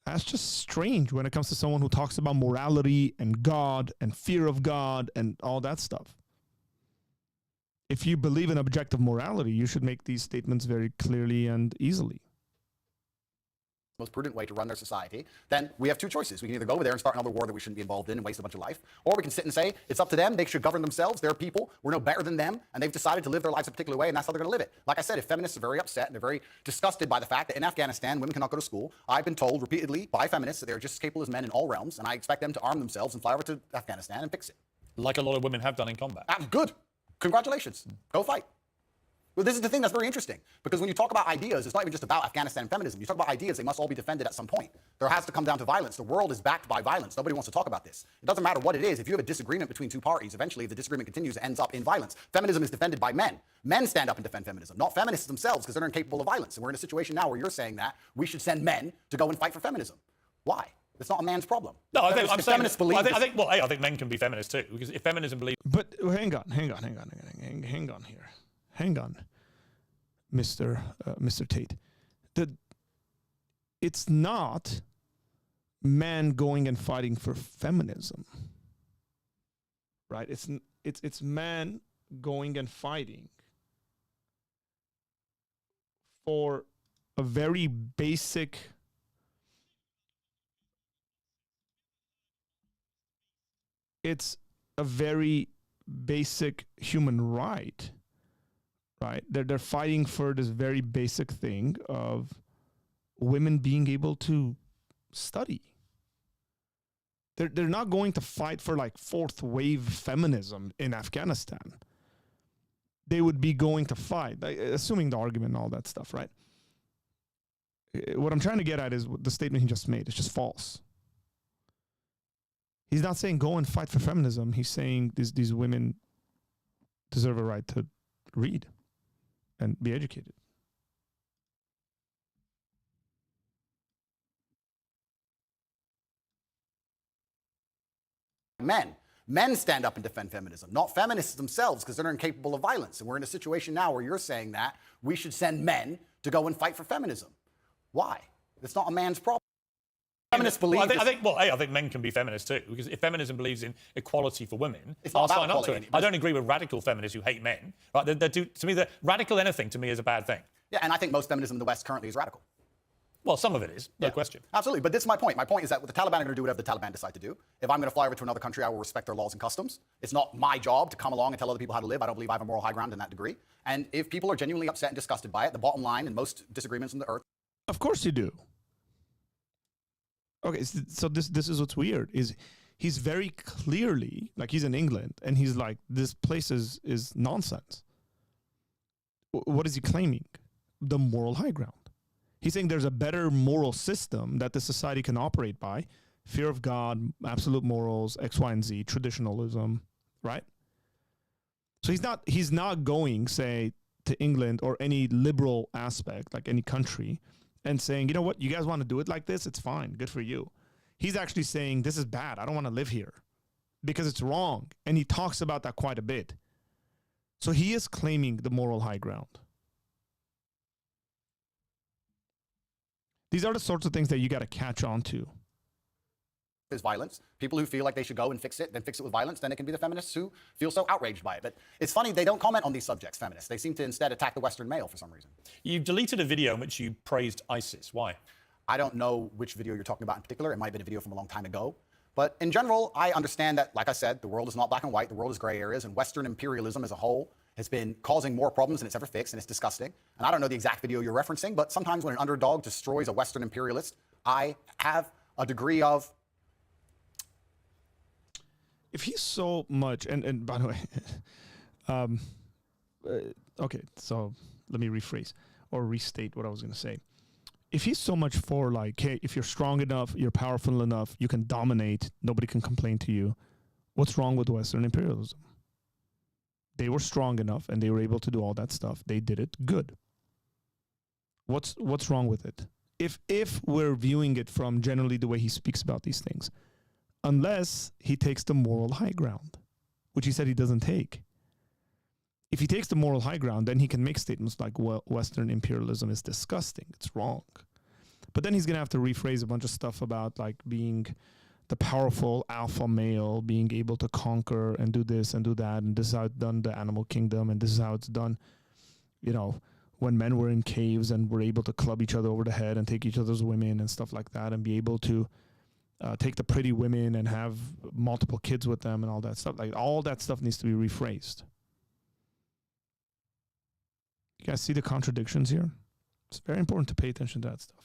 That's just strange when it comes to someone who talks about morality and God and fear of God and all that stuff. If you believe in objective morality, you should make these statements very clearly and easily. Most prudent way to run their society, then we have two choices. We can either go over there and start another war that we shouldn't be involved in and waste a bunch of life, or we can sit and say, it's up to them, they should govern themselves, they're people, we're no better than them, and they've decided to live their lives a particular way, and that's how they're going to live it. Like I said, if feminists are very upset and they're very disgusted by the fact that in Afghanistan, women cannot go to school, I've been told repeatedly by feminists that they're just as capable as men in all realms, and I expect them to arm themselves and fly over to Afghanistan and fix it. Like a lot of women have done in combat. Good. Congratulations. Go fight. Well, this is the thing that's very interesting, because when you talk about ideas, it's not even just about Afghanistan feminism. You talk about ideas, they must all be defended at some point. There has to come down to violence. The world is backed by violence. Nobody wants to talk about this. It doesn't matter what it is. If you have a disagreement between two parties, eventually, if the disagreement continues, it ends up in violence. Feminism is defended by men. Men stand up and defend feminism, not feminists themselves, because they're incapable of violence. And we're in a situation now where you're saying that we should send men to go and fight for feminism. Why? It's not a man's problem. No, I think feminists believe. I think men can be feminists too, because if feminism believes. But hang on here. Hang on, Mr. Tate. It's not man going and fighting for feminism, right? It's man going and fighting for a very basic it's a very basic human right, right? They're fighting for this very basic thing of women being able to study. They're not going to fight for like fourth wave feminism in Afghanistan. They would be going to fight, assuming the argument and all that stuff, right? What I'm trying to get at is the statement he just made. It's just false. He's not saying go and fight for feminism. He's saying these women deserve a right to read and be educated. Men stand up and defend feminism, not feminists themselves, because they're incapable of violence. And we're in a situation now where you're saying that we should send men to go and fight for feminism. Why? It's not a man's problem. Feminists believe. Well, I think men can be feminists too, because if feminism believes in equality for women, it's not I'll about sign up to equality. it. I don't agree with radical feminists who hate men. Right? To me, the radical anything to me is a bad thing. Yeah, and I think most feminism in the West currently is radical. Well, some of it is, no question. Absolutely, but this is my point. My point is that the Taliban are going to do whatever the Taliban decide to do. If I'm going to fly over to another country, I will respect their laws and customs. It's not my job to come along and tell other people how to live. I don't believe I have a moral high ground in that degree. And if people are genuinely upset and disgusted by it, the bottom line in most disagreements on the earth. Of course you do. Okay, so this is what's weird, is he's very clearly, like he's in England, and he's like, this place is nonsense. What is he claiming? The moral high ground. He's saying there's a better moral system that the society can operate by. Fear of God, absolute morals, X, Y, and Z, traditionalism, right? So he's not going, say, to England or any liberal aspect, like any country, and saying, you know what, you guys want to do it like this? It's fine. Good for you. He's actually saying, this is bad. I don't want to live here because it's wrong. And he talks about that quite a bit. So he is claiming the moral high ground. These are the sorts of things that you got to catch on to. Is violence. People who feel like they should go and fix it, then fix it with violence, then it can be the feminists who feel so outraged by it. But it's funny, they don't comment on these subjects, feminists. They seem to instead attack the Western male for some reason. You deleted a video in which you praised ISIS. Why? I don't know which video you're talking about in particular. It might have been a video from a long time ago. But in general, I understand that, like I said, the world is not black and white. The world is gray areas. And Western imperialism as a whole has been causing more problems than it's ever fixed, and it's disgusting. And I don't know the exact video you're referencing, but sometimes when an underdog destroys a Western imperialist, I have a degree of... If he's so much, and by the way, okay, so let me rephrase or restate what I was going to say. If he's so much for like, hey, if you're strong enough, you're powerful enough, you can dominate, nobody can complain to you, what's wrong with Western imperialism? They were strong enough and they were able to do all that stuff. They did it good. What's wrong with it? If we're viewing it from generally the way he speaks about these things, unless he takes the moral high ground, which he said he doesn't take. If he takes the moral high ground, then he can make statements like, well, Western imperialism is disgusting. It's wrong. But then he's going to have to rephrase a bunch of stuff about like being the powerful alpha male, being able to conquer and do this and do that. And this is how it's done the animal kingdom. And this is how it's done, you know, when men were in caves and were able to club each other over the head and take each other's women and stuff like that, and be able to take the pretty women and have multiple kids with them and all that stuff. Like all that stuff needs to be rephrased. You guys see the contradictions here? It's very important to pay attention to that stuff.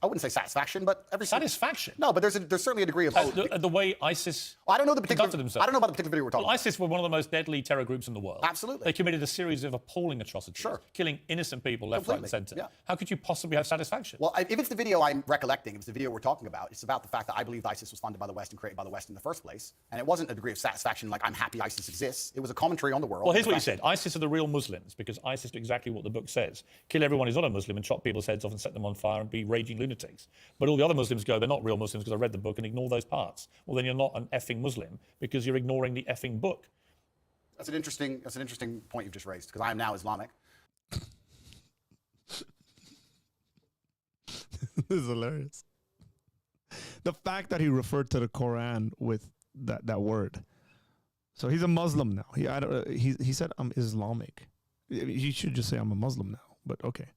I wouldn't say satisfaction, but every satisfaction. No, but there's certainly a degree of the way ISIS. Well, I don't know the particular. Themselves. I don't know about the particular video we're talking about. ISIS were one of the most deadly terror groups in the world. Absolutely. They committed a series of appalling atrocities, killing innocent people left, right, and centre. Yeah. How could you possibly have satisfaction? Well, if it's the video I'm recollecting, if it's the video we're talking about, it's about the fact that I believe ISIS was funded by the West and created by the West in the first place, and it wasn't a degree of satisfaction like I'm happy ISIS exists. It was a commentary on the world. Well, here's what you said: ISIS are the real Muslims because ISIS do exactly what the book says: kill everyone who's not a Muslim and chop people's heads off and set them on fire and be raging lunatics. But all the other Muslims go, they're not real Muslims because I read the book, and ignore those parts. Well, then you're not an effing Muslim because you're ignoring the effing book. That's an interesting point you've just raised because I am now Islamic. This is hilarious. The fact that he referred to the Quran with that word. So he's a Muslim now. He said I'm Islamic. He should just say I'm a Muslim now, but okay.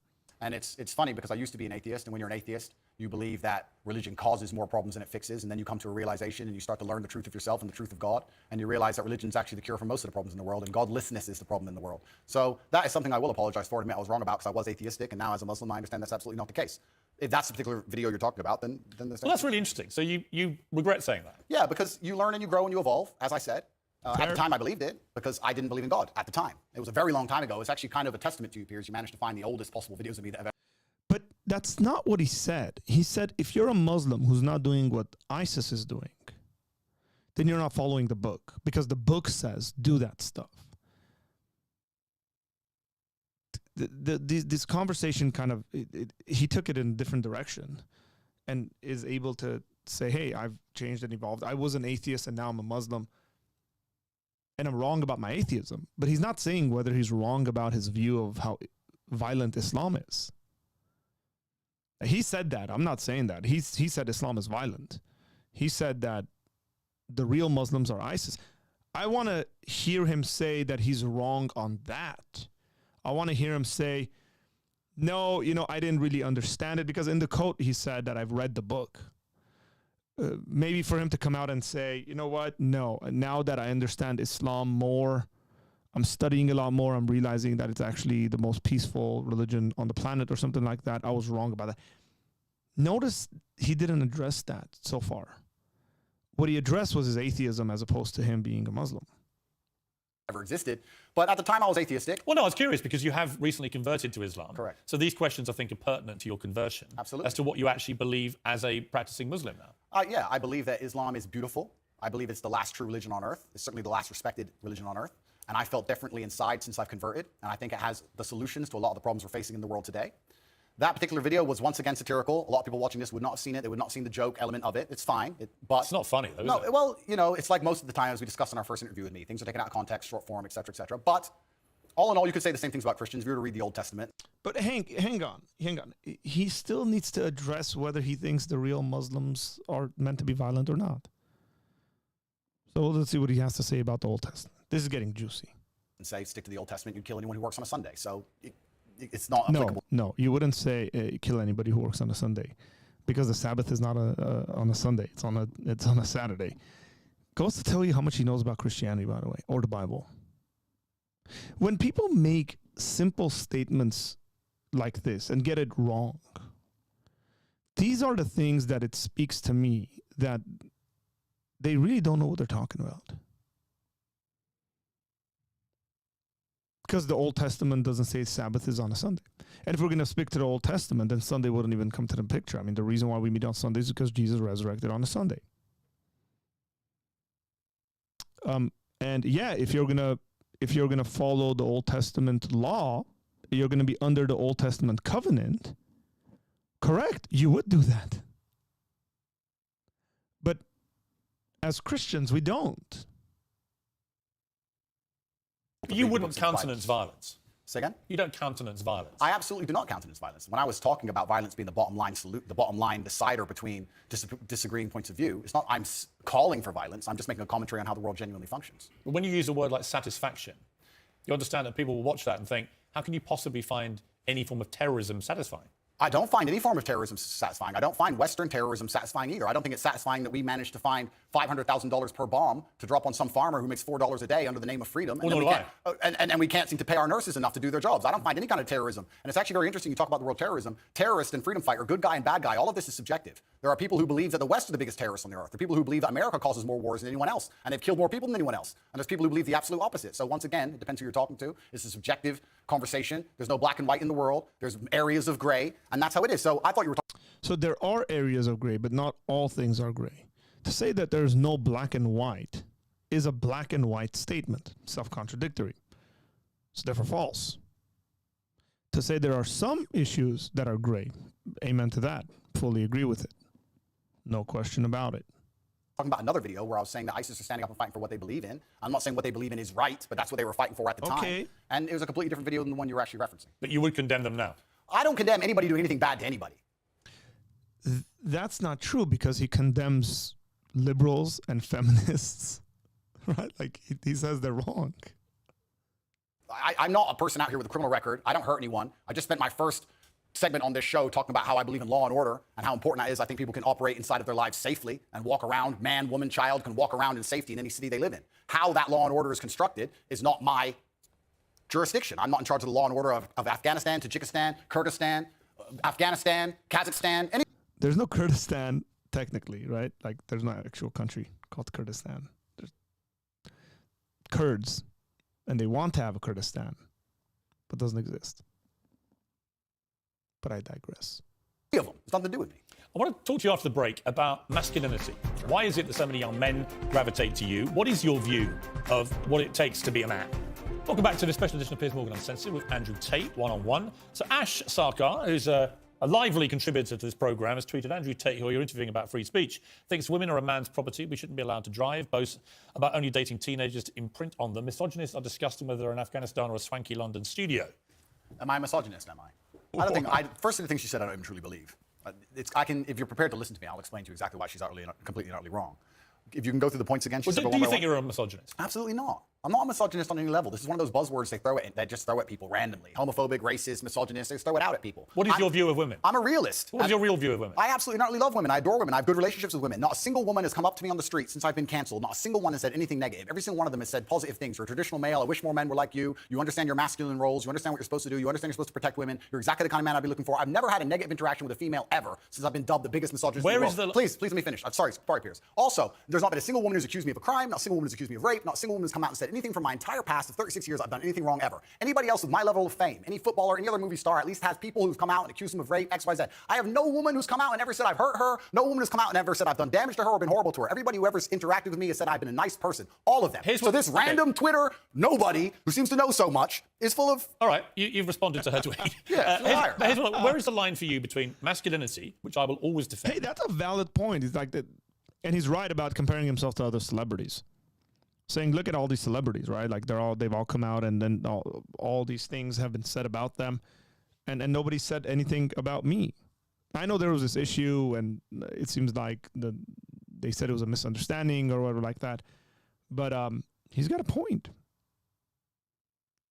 And it's funny because I used to be an atheist, and when you're an atheist, you believe that religion causes more problems than it fixes, and then you come to a realization and you start to learn the truth of yourself and the truth of God, and you realize that religion is actually the cure for most of the problems in the world, and godlessness is the problem in the world. So that is something I will apologize for, admit I was wrong about, because I was atheistic, and now as a Muslim I understand that's absolutely not the case. If that's the particular video you're talking about, then there's Well, that's really interesting. So you regret saying that? Yeah, because you learn and you grow and you evolve, as I said. At the time, I believed it because I didn't believe in God at the time. It was a very long time ago. It's actually kind of a testament to you, Piers. You managed to find the oldest possible videos of me that have ever. But that's not what he said. He said, if you're a Muslim who's not doing what ISIS is doing, then you're not following the book, because the book says do that stuff. This conversation kind of, he took it in a different direction and is able to say, hey, I've changed and evolved. I was an atheist and now I'm a Muslim. And I'm wrong about my atheism. But he's not saying whether he's wrong about his view of how violent Islam is. He said that. I'm not saying that. He said Islam is violent. He said that the real Muslims are ISIS. I want to hear him say that he's wrong on that. I want to hear him say, no, I didn't really understand it, because in the quote he said that I've read the book. Maybe for him to come out and say, you know what? No, now that I understand Islam more, I'm studying a lot more, I'm realizing that it's actually the most peaceful religion on the planet or something like that. I was wrong about that. Notice he didn't address that so far. What he addressed was his atheism as opposed to him being a Muslim. Ever existed. But at the time I was atheistic. Well, no, I was curious because you have recently converted to Islam. Correct. So these questions, I think, are pertinent to your conversion. Absolutely. As to what you actually believe as a practicing Muslim now. Yeah, I believe that Islam is beautiful. I believe it's the last true religion on earth. It's certainly the last respected religion on earth. And I felt differently inside since I've converted. And I think it has the solutions to a lot of the problems we're facing in the world today. That particular video was once again satirical. A lot of people watching this would not have seen it. They would not have seen the joke element of it. It's fine. But it's not funny, though, is it? Well, it's like most of the time, as we discussed in our first interview with me. Things are taken out of context, short form, et cetera, et cetera. But all in all, you could say the same things about Christians if you were to read the Old Testament. But hang on. He still needs to address whether he thinks the real Muslims are meant to be violent or not. So let's see what he has to say about the Old Testament. This is getting juicy. And say, stick to the Old Testament, you'd kill anyone who works on a Sunday. So it's not applicable. No, you wouldn't say kill anybody who works on a Sunday, because the Sabbath is not on a Sunday. It's on a Saturday. Goes to tell you how much he knows about Christianity, by the way, or the Bible. When people make simple statements like this and get it wrong, these are the things that it speaks to me that they really don't know what they're talking about. Because the Old Testament doesn't say Sabbath is on a Sunday. And if we're going to speak to the Old Testament, then Sunday wouldn't even come to the picture. I mean, the reason why we meet on Sunday is because Jesus resurrected on a Sunday. And yeah, if you're gonna follow the Old Testament law, you're gonna be under the Old Testament covenant. Correct, you would do that. But as Christians, we don't. You wouldn't countenance violence. Say again? You don't countenance violence. I absolutely do not countenance violence. When I was talking about violence being the bottom line decider between disagreeing points of view, it's not I'm calling for violence. I'm just making a commentary on how the world genuinely functions. But when you use a word like satisfaction, you understand that people will watch that and think, how can you possibly find any form of terrorism satisfying? I don't find any form of terrorism satisfying. I don't find Western terrorism satisfying either. I don't think it's satisfying that we managed to find $500,000 per bomb to drop on some farmer who makes $4 a day under the name of freedom. And we can't seem to pay our nurses enough to do their jobs. I don't find any kind of terrorism. And it's actually very interesting you talk about the word terrorism. Terrorist and freedom fighter, good guy and bad guy, all of this is subjective. There are people who believe that the West are the biggest terrorists on the earth. There are people who believe that America causes more wars than anyone else, and they've killed more people than anyone else. And there's people who believe the absolute opposite. So once again, it depends who you're talking to. It's a subjective conversation. There's no black and white in the world. There's areas of gray, and that's how it is. So I thought you were talking. So there are areas of gray, but not all things are gray. To say that there's no black and white is a black and white statement, self-contradictory. It's therefore false. To say there are some issues that are gray, amen to that. Fully agree with it. No question about it. Talking about another video where I was saying that ISIS are standing up and fighting for what they believe in. I'm not saying what they believe in is right, but that's what they were fighting for at the time. And it was a completely different video than the one you were actually referencing. But you would condemn them now? I don't condemn anybody doing anything bad to anybody. That's not true, because he condemns liberals and feminists, right? Like he says they're wrong. I'm not a person out here with a criminal record. I don't hurt anyone. I just spent my first segment on this show talking about how I believe in law and order and how important that is. I think people can operate inside of their lives safely and walk around, man, woman, child can walk around in safety in any city they live in. How that law and order is constructed is not my jurisdiction. I'm not in charge of the law and order of Afghanistan, Tajikistan, Kyrgyzstan, Afghanistan, Kazakhstan, any. There's no Kurdistan technically, right? Like there's no actual country called Kurdistan. There's Kurds, and they want to have a Kurdistan, but doesn't exist. But I digress. Of them. It's nothing to do with me. I want to talk to you after the break about masculinity. Why is it that so many young men gravitate to you? What is your view of what it takes to be a man? Welcome back to this special edition of Piers Morgan Uncensored with Andrew Tate, one-on-one. So Ash Sarkar, who's a lively contributor to this programme, has tweeted, Andrew Tate, who you're interviewing about free speech, thinks women are a man's property. We shouldn't be allowed to drive. Boasts about only dating teenagers to imprint on them. Misogynists are discussing whether they're in Afghanistan or a swanky London studio. Am I a misogynist, am I? I don't think, first of the things she said I don't even truly believe. If you're prepared to listen to me, I'll explain to you exactly why she's completely and utterly wrong. If you can go through the points again, she said, do you think you're a misogynist? Absolutely not. I'm not a misogynist on any level. This is one of those buzzwords they just throw at people randomly. Homophobic, racist, misogynist, they just throw it out at people. What is your view of women? I'm a realist. What is your real view of women? I absolutely not love women. I adore women. I have good relationships with women. Not a single woman has come up to me on the street since I've been canceled. Not a single one has said anything negative. Every single one of them has said positive things. You're a traditional male. I wish more men were like you. You understand your masculine roles. You understand what you're supposed to do. You understand you're supposed to protect women. You're exactly the kind of man I'd be looking for. I've never had a negative interaction with a female ever since I've been dubbed the biggest misogynist in the world. Please let me finish. I'm sorry, Piers. Also, there's not been a single woman who's accused me of a crime. Not a single woman who's accused me of rape. Not a single woman who's come out and said anything from my entire past of 36 years I've done anything wrong ever. Anybody else with my level of fame, any footballer, any other movie star, at least has people who've come out and accused them of rape, X, Y, Z. I have no woman who's come out and ever said I've hurt her. No woman who's come out and ever said I've done damage to her or been horrible to her. Everybody who ever interacted with me has said I've been a nice person. All of them. Random Twitter nobody who seems to know so much is full of... All right, you've responded to her tweet. Where is the line for you between masculinity, which I will always defend? Hey, that's a valid point. He's like that, and he's right about comparing himself to other celebrities. Saying, look at all these celebrities, right? Like they've all come out, and then all these things have been said about them, and nobody said anything about me. I know there was this issue, and it seems like they said it was a misunderstanding or whatever like that, but he's got a point.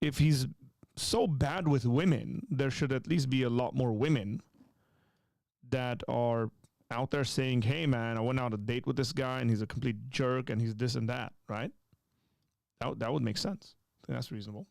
If he's so bad with women, there should at least be a lot more women that are out there saying, hey man, I went out on a date with this guy and he's a complete jerk and he's this and that, right? That would make sense. I think that's reasonable.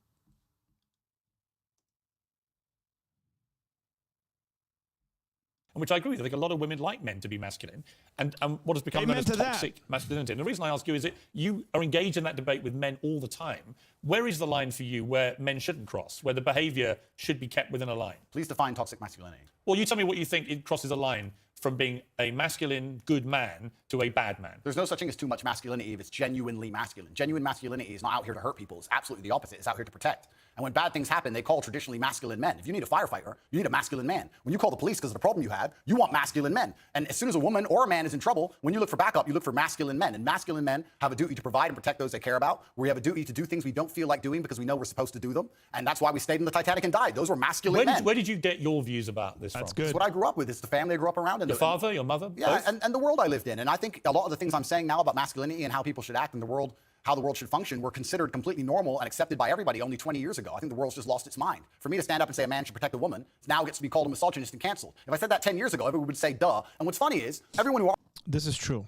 Which I agree with. I think a lot of women like men to be masculine. And what has become known as toxic masculinity. And the reason I ask you is that you are engaged in that debate with men all the time. Where is the line for you where men shouldn't cross, where the behaviour should be kept within a line? Please define toxic masculinity. Well, you tell me what you think it crosses a line from being a masculine, good man to a bad man. There's no such thing as too much masculinity if it's genuinely masculine. Genuine masculinity is not out here to hurt people. It's absolutely the opposite. It's out here to protect. And when bad things happen, they call traditionally masculine men. If you need a firefighter, you need a masculine man. When you call the police because of the problem you have, you want masculine men. And as soon as a woman or a man is in trouble, when you look for backup, you look for masculine men. And masculine men have a duty to provide and protect those they care about. We have a duty to do things we don't feel like doing because we know we're supposed to do them. And that's why we stayed in the Titanic and died. Those were masculine men. Where did you get your views about this That's from? good. It's what I grew up with. It's the family I grew up around. And your father, your mother? Yeah, and the world I lived in. And I think a lot of the things I'm saying now about masculinity and how people should act in the world, how the world should function, were considered completely normal and accepted by everybody only 20 years ago. I think the world's just lost its mind. For me to stand up and say a man should protect a woman now gets to be called a misogynist and canceled. If I said that 10 years ago, everyone would say, duh. And what's funny is, everyone who... This is true.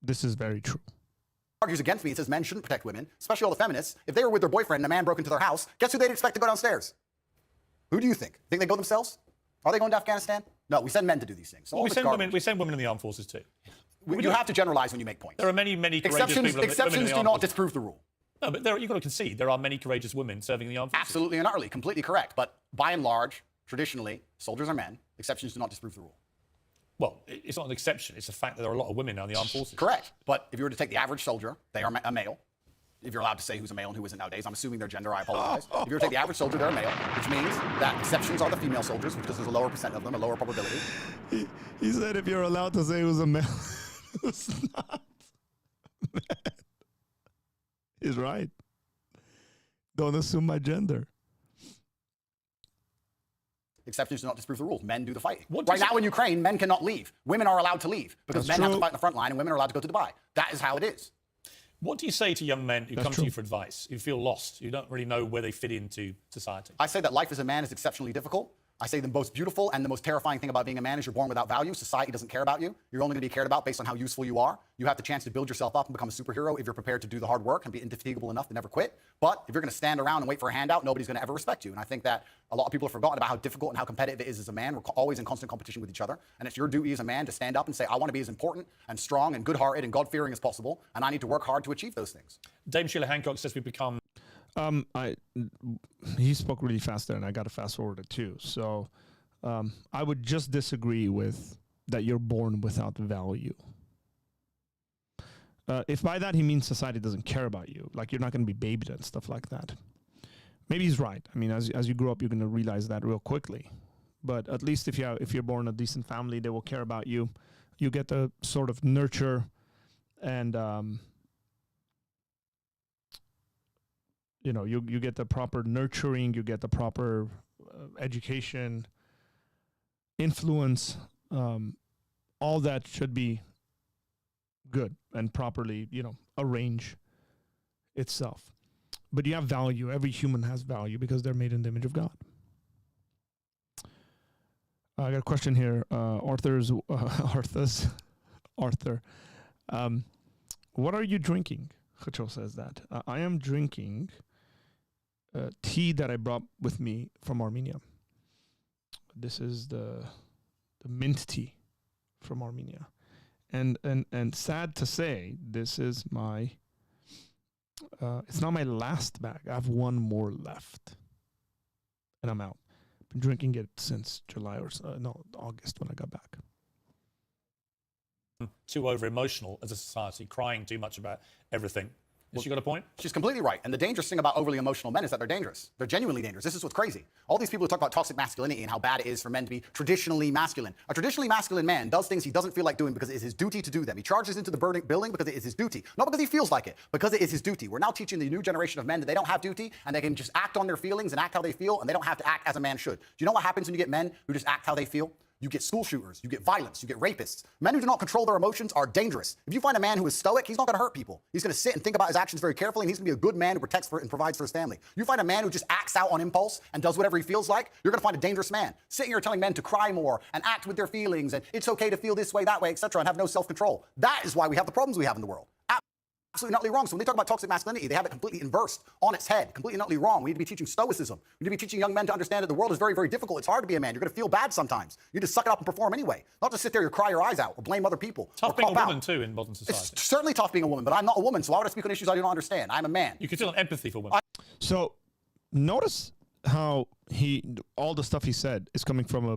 This is very true. Argues against me and says men shouldn't protect women, especially all the feminists, if they were with their boyfriend and a man broke into their house, guess who they'd expect to go downstairs? Who do you think? Think they go themselves? Are they going to Afghanistan? No, we send men to do these things. So well, we send women in the armed forces too. You have to generalize when you make points. There are many courageous people. Exceptions do not disprove the rule. No, but you've got to concede there are many courageous women serving in the armed forces. Absolutely and utterly, completely correct. But by and large, traditionally, soldiers are men. Exceptions do not disprove the rule. Well, it's not an exception. It's a fact that there are a lot of women now in the armed forces. Correct. But if you were to take the average soldier, they are a male. If you're allowed to say who's a male and who isn't nowadays, I'm assuming their gender, I apologize. If you were to take the average soldier, they're a male, which means that exceptions are the female soldiers, because there's a lower percent of them, a lower probability. He said if you're allowed to say who's a male, who's not. Man. He's right. Don't assume my gender. Exceptions do not disprove the rules. Men do the fighting. Right now in Ukraine, men cannot leave. Women are allowed to leave because men have to fight in the front line and women are allowed to go to Dubai. That is how it is. What do you say to young men who come to you for advice, who feel lost, who don't really know where they fit into society? I say that life as a man is exceptionally difficult, I say the most beautiful and the most terrifying thing about being a man is you're born without value. Society doesn't care about you. You're only going to be cared about based on how useful you are. You have the chance to build yourself up and become a superhero if you're prepared to do the hard work and be indefatigable enough to never quit. But if you're going to stand around and wait for a handout, nobody's going to ever respect you. And I think that a lot of people have forgotten about how difficult and how competitive it is as a man. We're always in constant competition with each other. And it's your duty as a man to stand up and say, I want to be as important and strong and good-hearted and God-fearing as possible. And I need to work hard to achieve those things. Dame Sheila Hancock says we become... He spoke really fast there, and I got to fast forward it too. So I would just disagree with that you're born without value. If by that he means society doesn't care about you, like you're not going to be babied and stuff like that. Maybe he's right. I mean, as you grow up, you're going to realize that real quickly. But at least if you're born in a decent family, they will care about you. You get the sort of nurture and you get the proper nurturing, you get the proper education, influence, all that should be good and properly, arrange itself. But you have value. Every human has value because they're made in the image of God. I got a question here. Arthur. What are you drinking? Khacho says that. I am drinking tea that I brought with me from Armenia. This is the mint tea from Armenia. And sad to say, this is my, it's not my last bag. I have one more left. And I'm out. Been drinking it since July August when I got back. Too over-emotional as a society, crying too much about everything. Has she got a point? She's completely right. And the dangerous thing about overly emotional men is that they're dangerous. They're genuinely dangerous. This is what's crazy. All these people who talk about toxic masculinity and how bad it is for men to be traditionally masculine. A traditionally masculine man does things he doesn't feel like doing because it is his duty to do them. He charges into the building because it is his duty. Not because he feels like it, because it is his duty. We're now teaching the new generation of men that they don't have duty and they can just act on their feelings and act how they feel, and they don't have to act as a man should. Do you know what happens when you get men who just act how they feel? You get school shooters, you get violence, you get rapists. Men who do not control their emotions are dangerous. If you find a man who is stoic, he's not going to hurt people. He's going to sit and think about his actions very carefully, and he's going to be a good man who protects and provides for his family. You find a man who just acts out on impulse and does whatever he feels like, you're going to find a dangerous man. Sitting here telling men to cry more and act with their feelings, and it's okay to feel this way, that way, etc., and have no self-control. That is why we have the problems we have in the world. Absolutely utterly wrong. So when they talk about toxic masculinity, they have it completely inversed on its head, completely utterly wrong. We need to be teaching stoicism. We need to be teaching young men to understand that the world is very, very difficult. It's hard to be a man. You're going to feel bad sometimes. You need to suck it up and perform anyway. Not just sit there and cry your eyes out or blame other people. Tough being a woman too in modern society. It's certainly tough being a woman, but I'm not a woman, so why would I speak on issues I do not understand? I'm a man. You can feel an empathy for women. So notice how all the stuff he said is coming from a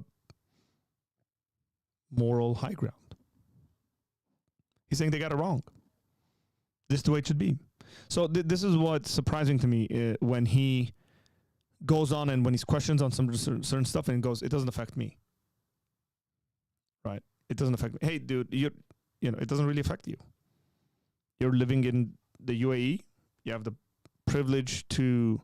moral high ground. He's saying they got it wrong. This is the way it should be. So this is what's surprising to me when he goes on and when he's questions on some certain stuff and he goes, it doesn't affect me. Right? It doesn't affect me. Hey, dude, it doesn't really affect you. You're living in the UAE. You have the privilege to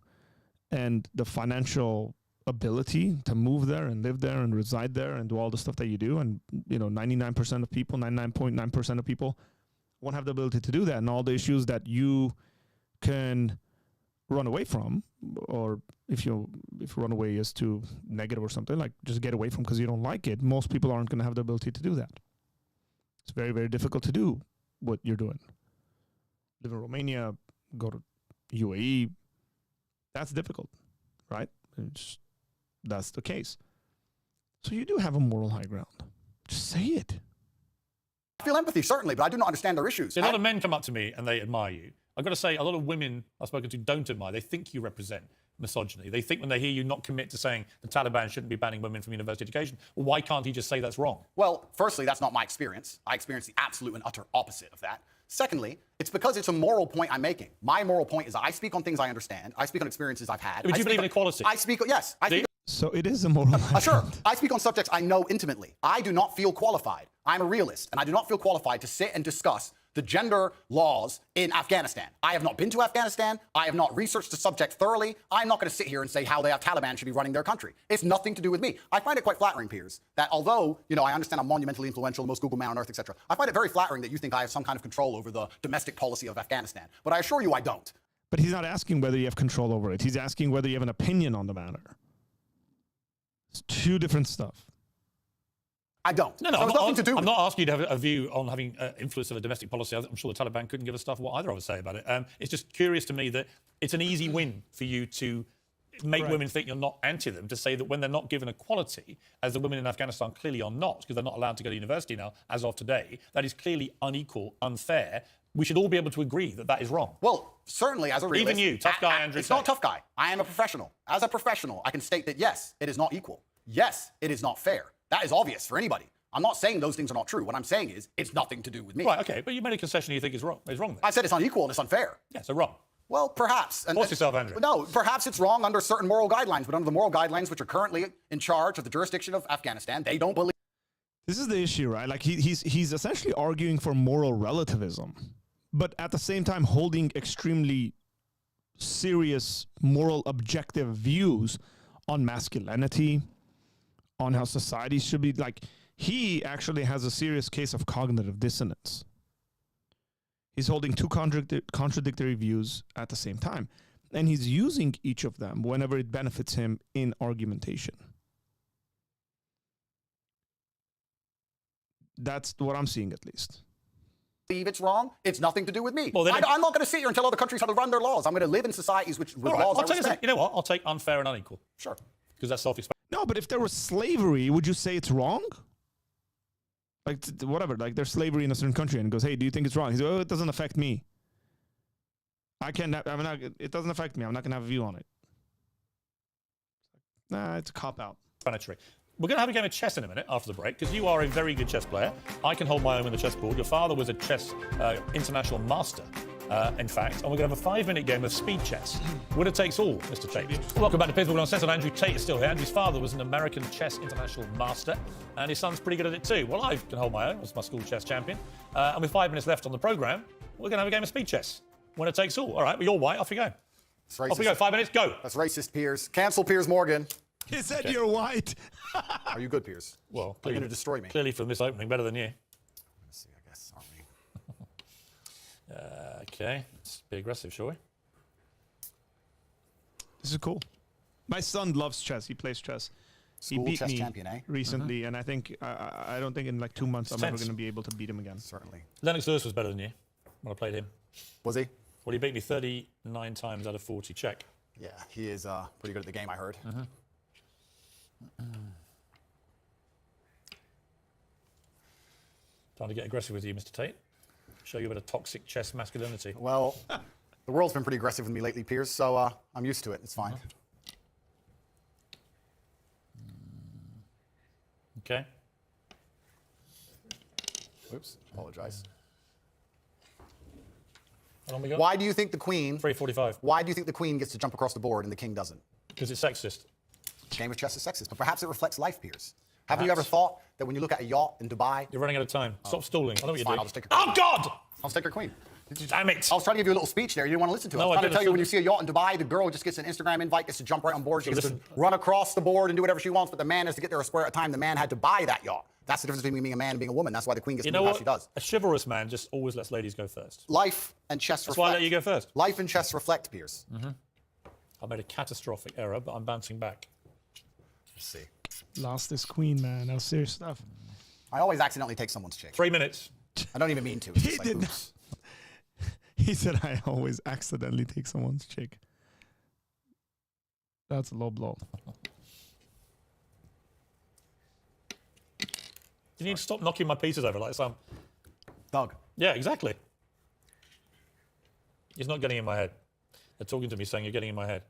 and the financial ability to move there and live there and reside there and do all the stuff that you do. And, 99% of people, 99.9% of people won't have the ability to do that. And all the issues that you can run away from, or if run away is too negative or something, like just get away from because you don't like it, most people aren't going to have the ability to do that. It's very, very difficult to do what you're doing. Live in Romania, go to UAE, that's difficult, right? That's the case. So you do have a moral high ground. Just say it. I feel empathy, certainly, but I do not understand their issues. A lot of men come up to me and they admire you. I've got to say, a lot of women I've spoken to don't admire. They think you represent misogyny. They think when they hear you not commit to saying the Taliban shouldn't be banning women from university education, well, why can't he just say that's wrong? Well, firstly, that's not my experience. I experience the absolute and utter opposite of that. Secondly, it's because it's a moral point I'm making. My moral point is I speak on things I understand. I speak on experiences I've had. But you believe in equality? Yes. So it is a moral Sure. I speak on subjects I know intimately. I do not feel qualified. I'm a realist, and I do not feel qualified to sit and discuss the gender laws in Afghanistan. I have not been to Afghanistan. I have not researched the subject thoroughly. I'm not going to sit here and say how the Taliban should be running their country. It's nothing to do with me. I find it quite flattering, Piers, that although, I understand I'm monumentally influential, the most Google man on earth, etc., I find it very flattering that you think I have some kind of control over the domestic policy of Afghanistan. But I assure you I don't. But he's not asking whether you have control over it. He's asking whether you have an opinion on the matter. It's two different stuff. I don't. No, no, so I'm, it's nothing to do I'm with not asking you to have a view on having influence of a domestic policy. I'm sure the Taliban couldn't give a stuff what either of us say about it. It's just curious to me that it's an easy win for you to make women think you're not anti them, to say that when they're not given equality, as the women in Afghanistan clearly are not, because they're not allowed to go to university now, as of today, that is clearly unequal, unfair. We should all be able to agree that that is wrong. Well, certainly as a realist. Even you, tough guy, Andrew It's Tate. not tough guy. I am a professional. As a professional, I can state that yes, it is not equal. Yes, it is not fair. That is obvious for anybody. I'm not saying those things are not true. What I'm saying is it's nothing to do with me. Right, okay, but you made a concession you think is wrong. Then. I said it's unequal and it's unfair. Yeah, so wrong. Well, perhaps. Force yourself, Andrew. No, perhaps it's wrong under certain moral guidelines, but under the moral guidelines which are currently in charge of the jurisdiction of Afghanistan, they don't believe. This is the issue, right? Like he's essentially arguing for moral relativism, but at the same time holding extremely serious moral objective views on masculinity, on how society should be. Like, he actually has a serious case of cognitive dissonance. He's holding two contradictory views at the same time, and he's using each of them whenever it benefits him in argumentation. That's what I'm seeing, at least. Believe it's wrong. It's nothing to do with me. Well, then I'm not going to sit here and tell other countries how to run their laws. I'm going to live in societies with All right, laws I'll I take respect. you know what? I'll take unfair and unequal. Sure. Because that's self-explanatory. No, but if there was slavery, would you say it's wrong? Like, whatever, like there's slavery in a certain country, and goes, hey, do you think it's wrong? He's like, oh, it doesn't affect me. It doesn't affect me. I'm not going to have a view on it. Nah, it's a cop-out. Explanatory. We're going to have a game of chess in a minute after the break, because you are a very good chess player. I can hold my own with the chessboard. Your father was a chess international master, in fact. And we're going to have a 5-minute game of speed chess. Winner takes all, Mr. Tate. Welcome back to Piers Uncensored. Andrew Tate is still here. Andrew's father was an American chess international master, and his son's pretty good at it too. Well, I can hold my own as my school chess champion. And with 5 minutes left on the programme, we're going to have a game of speed chess. Winner takes all. All right, well, you're white. Off you go. Off we go. 5 minutes, go. That's racist, Piers. Cancel Piers Morgan. He said you're white. Are you good, Piers? Well, You're going to destroy me. Clearly from this opening, better than you. Let's see, I guess, aren't we? Okay, let's be aggressive, shall we? This is cool. My son loves chess. He plays chess. School he beat chess me champion, eh? recently, and I think I don't think in like 2 months I'm ever going to be able to beat him again. Certainly. Lennox Lewis was better than you when I played him. Was he? Well, he beat me 39 times out of 40. Check. Yeah, he is pretty good at the game, I heard. Time to get aggressive with you, Mr. Tate. Show you a bit of toxic chess masculinity. Well, the world's been pretty aggressive with me lately, Piers, so I'm used to it. It's fine. Okay. Oops, apologize. How long we got? Why do you think the Queen... 3:45. Why do you think the Queen gets to jump across the board and the King doesn't? Because it's sexist. Game of chess is sexist, but perhaps it reflects life, Piers. Haven't you ever thought that when you look at a yacht in Dubai... You're running out of time. Stop stalling. I know what you're fine, doing. I'll just take a Oh, God! I'll just take her Queen. Damn it. I was trying to give you a little speech there. You didn't want to listen to it. No, I was I trying to didn't. tell you when you see a yacht in Dubai, the girl just gets an Instagram invite, gets to jump right on board. She gets to listen. run across the board and do whatever she wants, but the man has to get there a square at a time. The man had to buy that yacht. That's the difference between being a man and being a woman. That's why the Queen gets You to know do how what? she does. A chivalrous man just always lets ladies go first. Life and chess That's reflect. why I let you go first. Life and chess reflect, Piers. I made a catastrophic error, but I'm bouncing back. Let's see. Lost this queen, man. That was serious stuff. I always accidentally take someone's chick. 3 minutes. I don't even mean to. It's He just like, did not. oops. He said, I always accidentally take someone's chick. That's a low blow. You need to stop knocking my pieces over like some. Doug. Yeah, exactly. He's not getting in my head. They're talking to me saying you're getting in my head.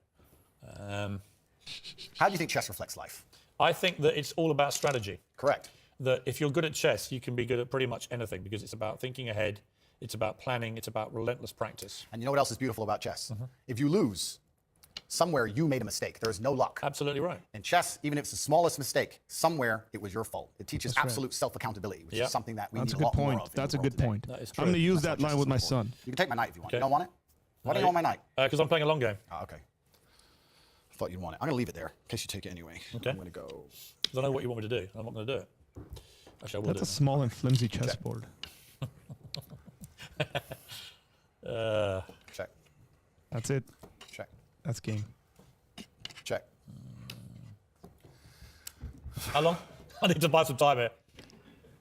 How do you think chess reflects life? I think that it's all about strategy. Correct. That if you're good at chess, you can be good at pretty much anything because it's about thinking ahead, it's about planning, it's about relentless practice. And you know what else is beautiful about chess? If you lose, somewhere you made a mistake. There is no luck. Absolutely right. In chess, even if it's the smallest mistake, somewhere it was your fault. It teaches absolute self-accountability, which Yeah. is something that we That's a need good a lot more point. of in That's the a world good today. point. That is I'm true. going to use That's that what line chess with is my so son. You can take my knight if you want. Okay. You don't want it? Why do you want my knight? Because I'm playing a long game. Oh, okay. I thought you'd want it. I'm going to leave it there in case you take it anyway. Okay. I'm going to go. Because I know what you want me to do. I'm not going to do it. Actually, I will That's do a small and flimsy chessboard. Check. That's it. Check. That's game. Check. How long? I need to buy some time here.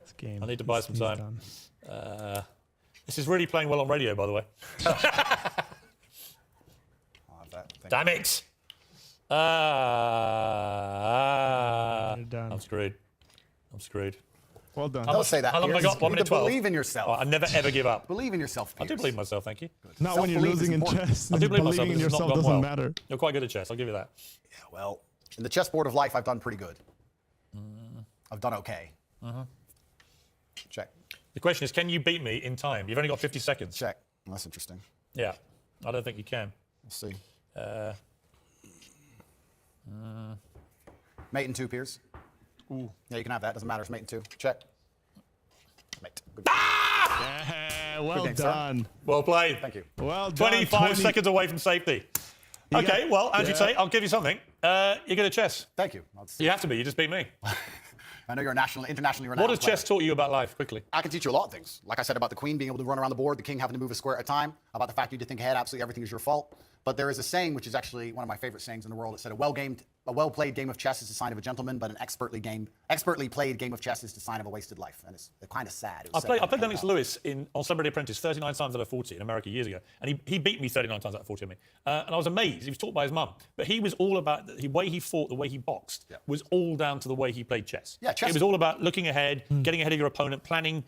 This game. I need to buy some time. Done. This is really playing well on radio, by the way. I'll have that. Thank Damn it! You're done. I'm screwed. I'm screwed. Well done. Don't say that. How long have I Piers. got? 1 You minute need to 12. Believe in yourself. Oh, I never ever give up. Believe in yourself, I Piers. do believe in myself, thank you. Not when you're Self-belief is losing in important. chess. I do believe in myself, Believing in but it's not yourself gone doesn't well. matter. You're quite good at chess, I'll give you that. Yeah, well, in the chessboard of life, I've done pretty good. I've done okay. Check. The question is, can you beat me in time? You've only got 50 seconds. Check. Well, that's interesting. Yeah, I don't think you can. Let's see. Uh, Mate in 2, Piers. Ooh. Yeah, you can have that. Doesn't matter. It's mate in 2. Check. Mate. Good. Yeah, well game, sir. done. well played. Thank you. Well done. 25 seconds away from safety. Okay, well, as you yeah. say, I'll give you something. You're good at chess. Thank you. You have to be, you just beat me. I know you're a internationally renowned What has player. chess taught you about life, quickly? I can teach you a lot of things. Like I said about the queen being able to run around the board, the king having to move a square at a time, about the fact you need to think ahead, absolutely everything is your fault. But there is a saying, which is actually one of my favorite sayings in the world. It said, a well-played game of chess is the sign of a gentleman, but an expertly played game of chess is the sign of a wasted life. And it's kind of sad. I played Lennox Lewis on Celebrity Apprentice 39 times out of 40 in America years ago. And he beat me 39 times out of 40 of me. And I was amazed. He was taught by his mum. But he was all about the way he fought, the way he boxed, was all down to the way he played chess. Yeah, chess. It was all about looking ahead, getting ahead of your opponent, planning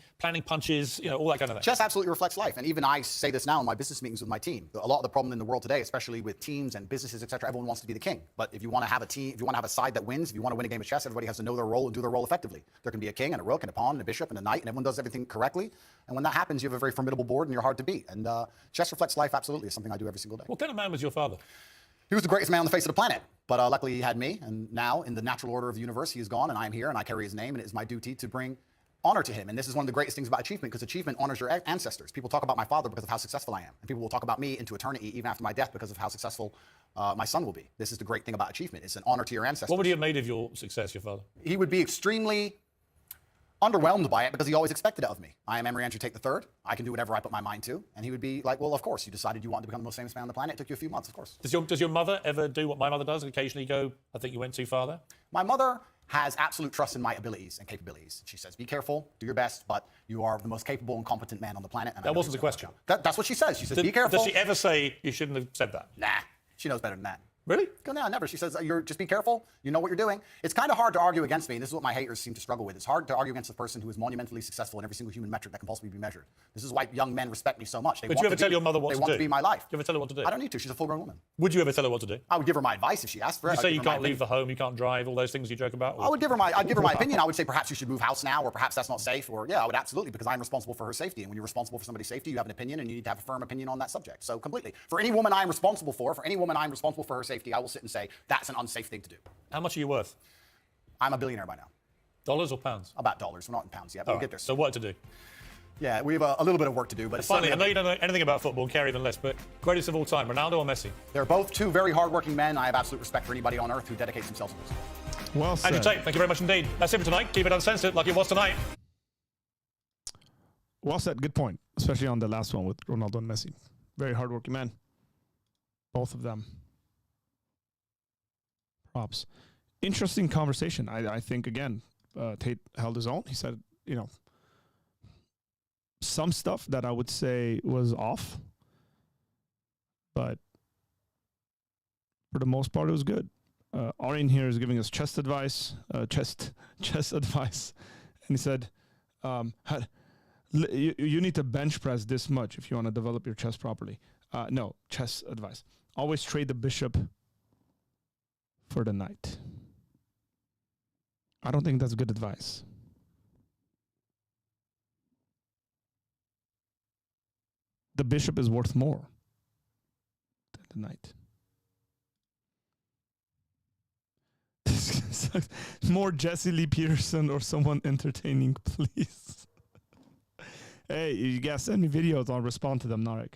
punches, all that kind of thing. Chess absolutely reflects life. And even I say this now in my business meetings with my team. A lot of the problem in the world today, especially with teams and businesses, et cetera, everyone wants to be the king. But if you want to have a team, if you want to have a side that wins, if you want to win a game of chess, everybody has to know their role and do their role effectively. There can be a king and a rook and a pawn and a bishop and a knight, and everyone does everything correctly. And when that happens, you have a very formidable board and you're hard to beat. And chess reflects life absolutely. It's something I do every single day. What kind of man was your father? He was the greatest man on the face of the planet. But luckily he had me. And now in the natural order of the universe, he is gone and I'm here and I carry his name. And it is my duty to bring honor to him. And this is one of the greatest things about achievement, because achievement honors your ancestors. People talk about my father because of how successful I am. And people will talk about me into eternity, even after my death, because of how successful my son will be. This is the great thing about achievement. It's an honor to your ancestors. What would he have made of your success, your father? He would be extremely underwhelmed by it because he always expected it of me. I am Emory Andrew Tate III. I can do whatever I put my mind to. And he would be like, well, of course, you decided you wanted to become the most famous man on the planet. It took you a few months, of course. Does your mother ever do what my mother does? Occasionally go, I think you went too far there? My mother has absolute trust in my abilities and capabilities. She says, be careful, do your best, but you are the most capable and competent man on the planet. And That wasn't the question. That's what she says. She says, be careful. Does she ever say you shouldn't have said that? Nah, she knows better than that. Really? No, never. She says, just be careful. You know what you're doing. It's kind of hard to argue against me. This is what my haters seem to struggle with. It's hard to argue against a person who is monumentally successful in every single human metric that can possibly be measured. This is why young men respect me so much. But you ever tell your mother what to do? They want to be my life. You ever tell her what to do? I don't need to. She's a full-grown woman. Would you ever tell her what to do? I would give her my advice if she asked for it. You say I'd you give her my can't leave opinion. the home, you can't drive, all those things you joke about? I'd give her my opinion. I would say perhaps you should move house now, or perhaps that's not safe, or yeah, I would absolutely, because I'm responsible for her safety. And when you're responsible for somebody's safety, you have an opinion and you need to have a firm opinion on that subject. So completely. For any woman I'm responsible for her safety, I will sit and say, that's an unsafe thing to do. How much are you worth? I'm a billionaire by now. Dollars or pounds? About dollars. We're not in pounds yet, but we'll get there. So what to do? Yeah, we have a little bit of work to do, but it's Finally, I certainly- know you don't know anything about football, Kerry than less, but greatest of all time, Ronaldo or Messi? They're both two very hardworking men. I have absolute respect for anybody on earth who dedicates themselves to this. Well said. Andrew Tate, thank you very much indeed. That's it for tonight. Keep it uncensored like it was tonight. Well said. Good point. Especially on the last one with Ronaldo and Messi. Very hardworking man. Both of them. Props. Interesting conversation. I think, again, Tate held his own. He said, some stuff that I would say was off, but for the most part, it was good. Arjen here is giving us chess advice, chess advice, and he said, you need to bench press this much if you want to develop your chess properly. No, chess advice. Always trade the bishop for the knight. I don't think that's good advice. The bishop is worth more than the knight. More Jesse Lee Peterson or someone entertaining, please. Hey, you guys send me videos, I'll respond to them, Narek.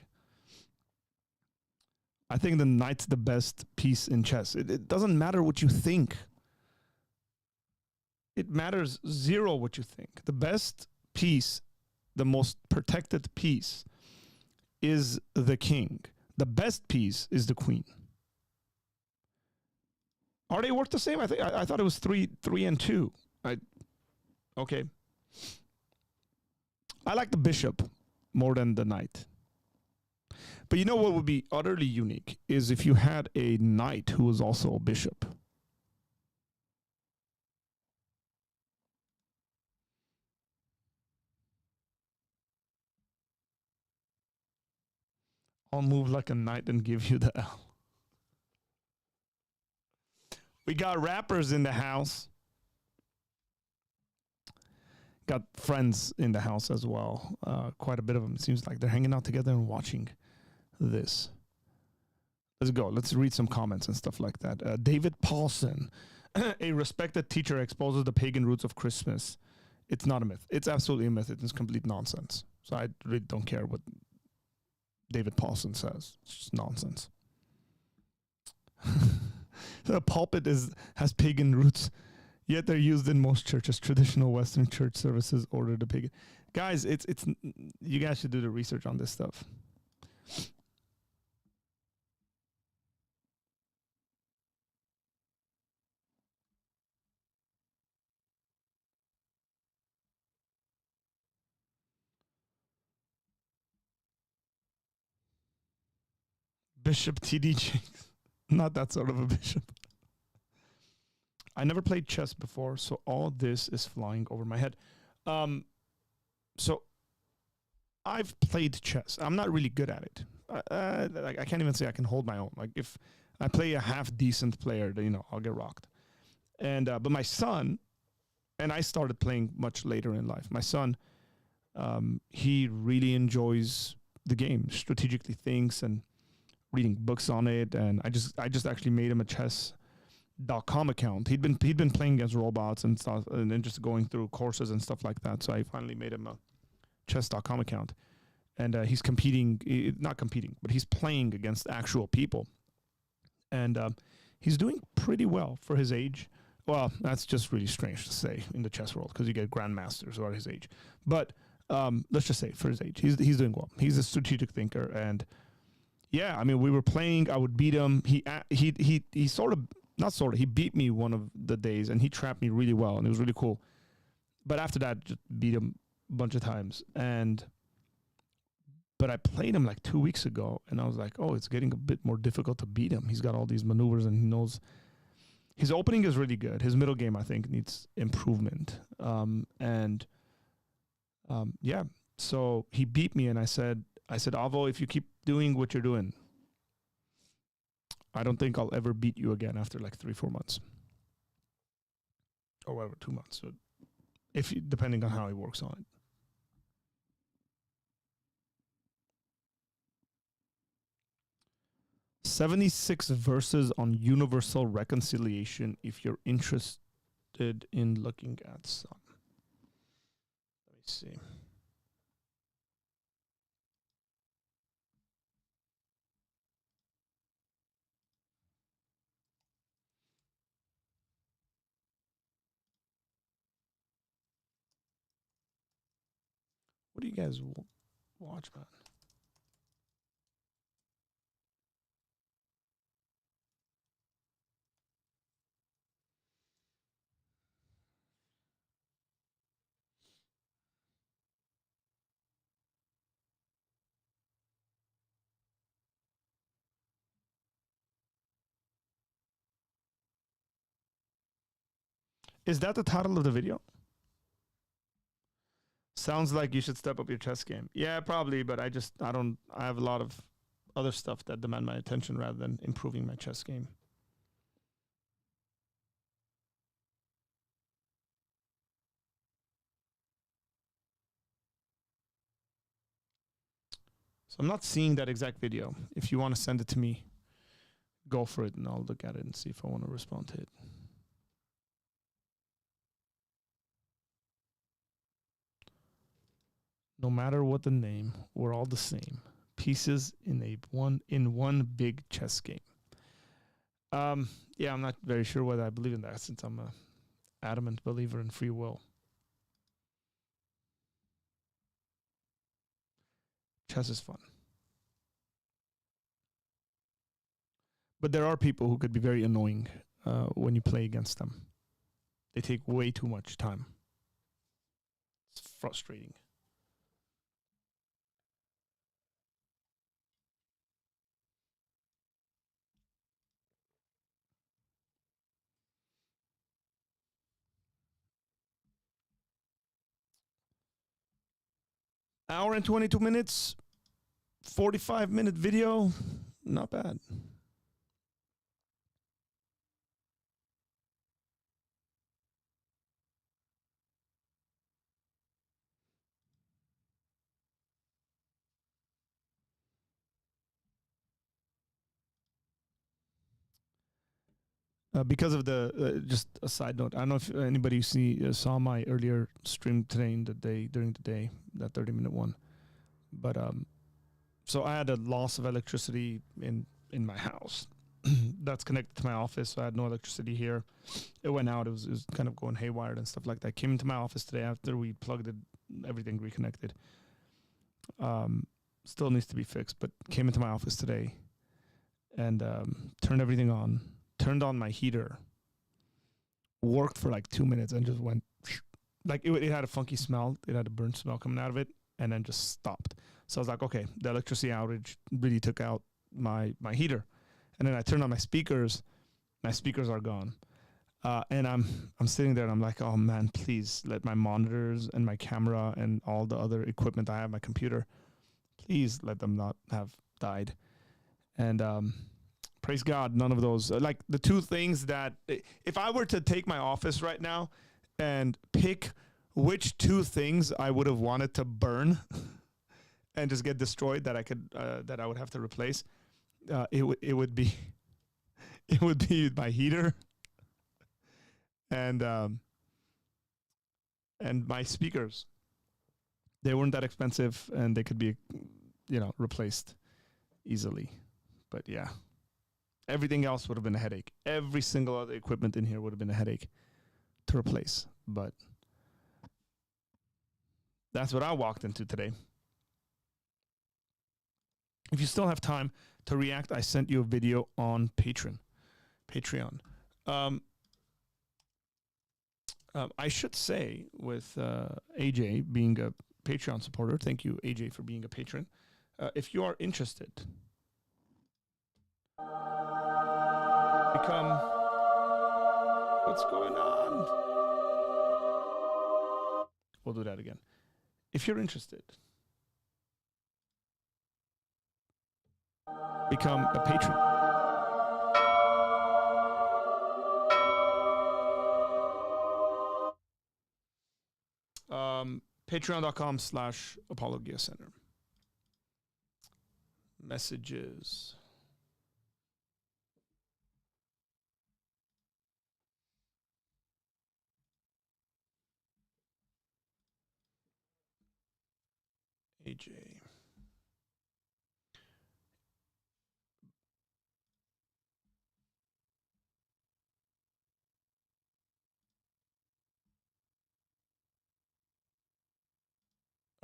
I think the knight's the best piece in chess. It doesn't matter what you think. It matters zero what you think. The best piece, the most protected piece, is the king. The best piece is the queen. Are they worth the same? I thought it was 3 and 2. Okay. I like the bishop more than the knight. But you know what would be utterly unique is if you had a knight who was also a bishop. I'll move like a knight and give you the L. We got rappers in the house. Got friends in the house as well. Quite a bit of them. It seems like they're hanging out together and watching this. Let's go. Let's read some comments and stuff like that. David Paulson. A respected teacher exposes the pagan roots of Christmas. It's not a myth. It's absolutely a myth. It's complete nonsense. So I really don't care what David Paulson says. It's just nonsense. The pulpit has pagan roots, yet they're used in most churches. Traditional Western church services order the pagan. Guys, it's you guys should do the research on this stuff. Bishop TD Jakes. Not that sort of a bishop. I never played chess before, so all this is flying over my head. So I've played chess. I'm not really good at it. I can't even say I can hold my own. Like if I play a half decent player, then, I'll get rocked. And but my son, and I started playing much later in life. My son, he really enjoys the game, strategically thinks and reading books on it. And I just actually made him a chess.com account. He'd been playing against robots and stuff, and then just going through courses and stuff like that. So I finally made him a chess.com account, and he's not competing, but he's playing against actual people, and he's doing pretty well for his age. Well, that's just really strange to say in the chess world because you get grandmasters who are his age. But let's just say for his age, he's doing well. He's a strategic thinker, and yeah, I mean, we were playing. I would beat him. He beat me one of the days, and he trapped me really well, and it was really cool. But after that, just beat him a bunch of times. But I played him like 2 weeks ago, and I was like, oh, it's getting a bit more difficult to beat him. He's got all these maneuvers, and he knows. His opening is really good. His middle game, I think, needs improvement. Yeah. So he beat me, and I said, Avo, if you keep doing what you're doing, I don't think I'll ever beat you again after like 3-4 months. Or whatever, 2 months. So depending on how he works on it. "76 verses on universal reconciliation if you're interested in looking at some." Let me see. What do you guys watch, man? Is that the title of the video? Sounds like you should step up your chess game. Yeah, probably, but I have a lot of other stuff that demand my attention rather than improving my chess game. So I'm not seeing that exact video. If you want to send it to me, go for it, and I'll look at it and see if I want to respond to it. No matter what the name, we're all the same. Pieces in one big chess game. Yeah, I'm not very sure whether I believe in that, since I'm a adamant believer in free will. Chess is fun. But there are people who could be very annoying when you play against them. They take way too much time. It's frustrating. Hour and 22 minutes, 45-minute video, not bad. Because of the, just a side note, I don't know if anybody saw my earlier stream today during the day, that 30-minute one. But so I had a loss of electricity in my house that's connected to my office. So I had no electricity here. It went out. It was kind of going haywire and stuff like that. Came into my office today after we plugged it, everything reconnected. Still needs to be fixed, but came into my office today and turned everything on. Turned on my heater, worked for like 2 minutes and just went, like it had a funky smell. It had a burnt smell coming out of it and then just stopped. So I was like, okay, the electricity outage really took out my heater. And then I turned on my speakers are gone. And I'm sitting there and I'm like, oh man, please let my monitors and my camera and all the other equipment I have, my computer, please let them not have died. And, praise God, none of those. Like the two things that, if I were to take my office right now and pick which two things I would have wanted to burn and just get destroyed that I would have to replace, it would be my heater and my speakers. They weren't that expensive and they could be, replaced easily. But yeah. Everything else would have been a headache. Every single other equipment in here would have been a headache to replace. But that's what I walked into today. If you still have time to react, I sent you a video on Patreon. I should say, with AJ being a Patreon supporter, thank you, AJ, for being a patron. If you are interested, become, what's going on? We'll do that again. If you're interested, become a patron. Patreon.com/Apologia Center. Messages. AJ.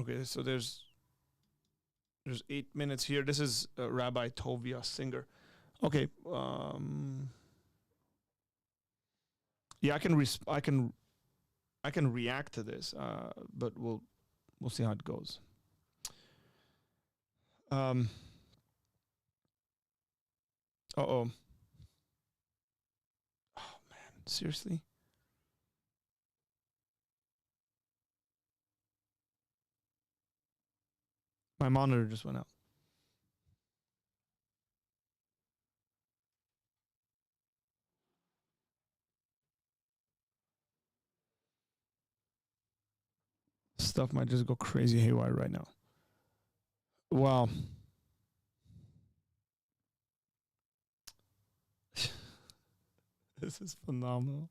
Okay, so there's 8 minutes here. This is Rabbi Tovia Singer. Okay, yeah, I can react to this, but we'll see how it goes. Uh-oh. Oh man, seriously? My monitor just went out. Stuff might just go crazy haywire right now. Wow. This is phenomenal.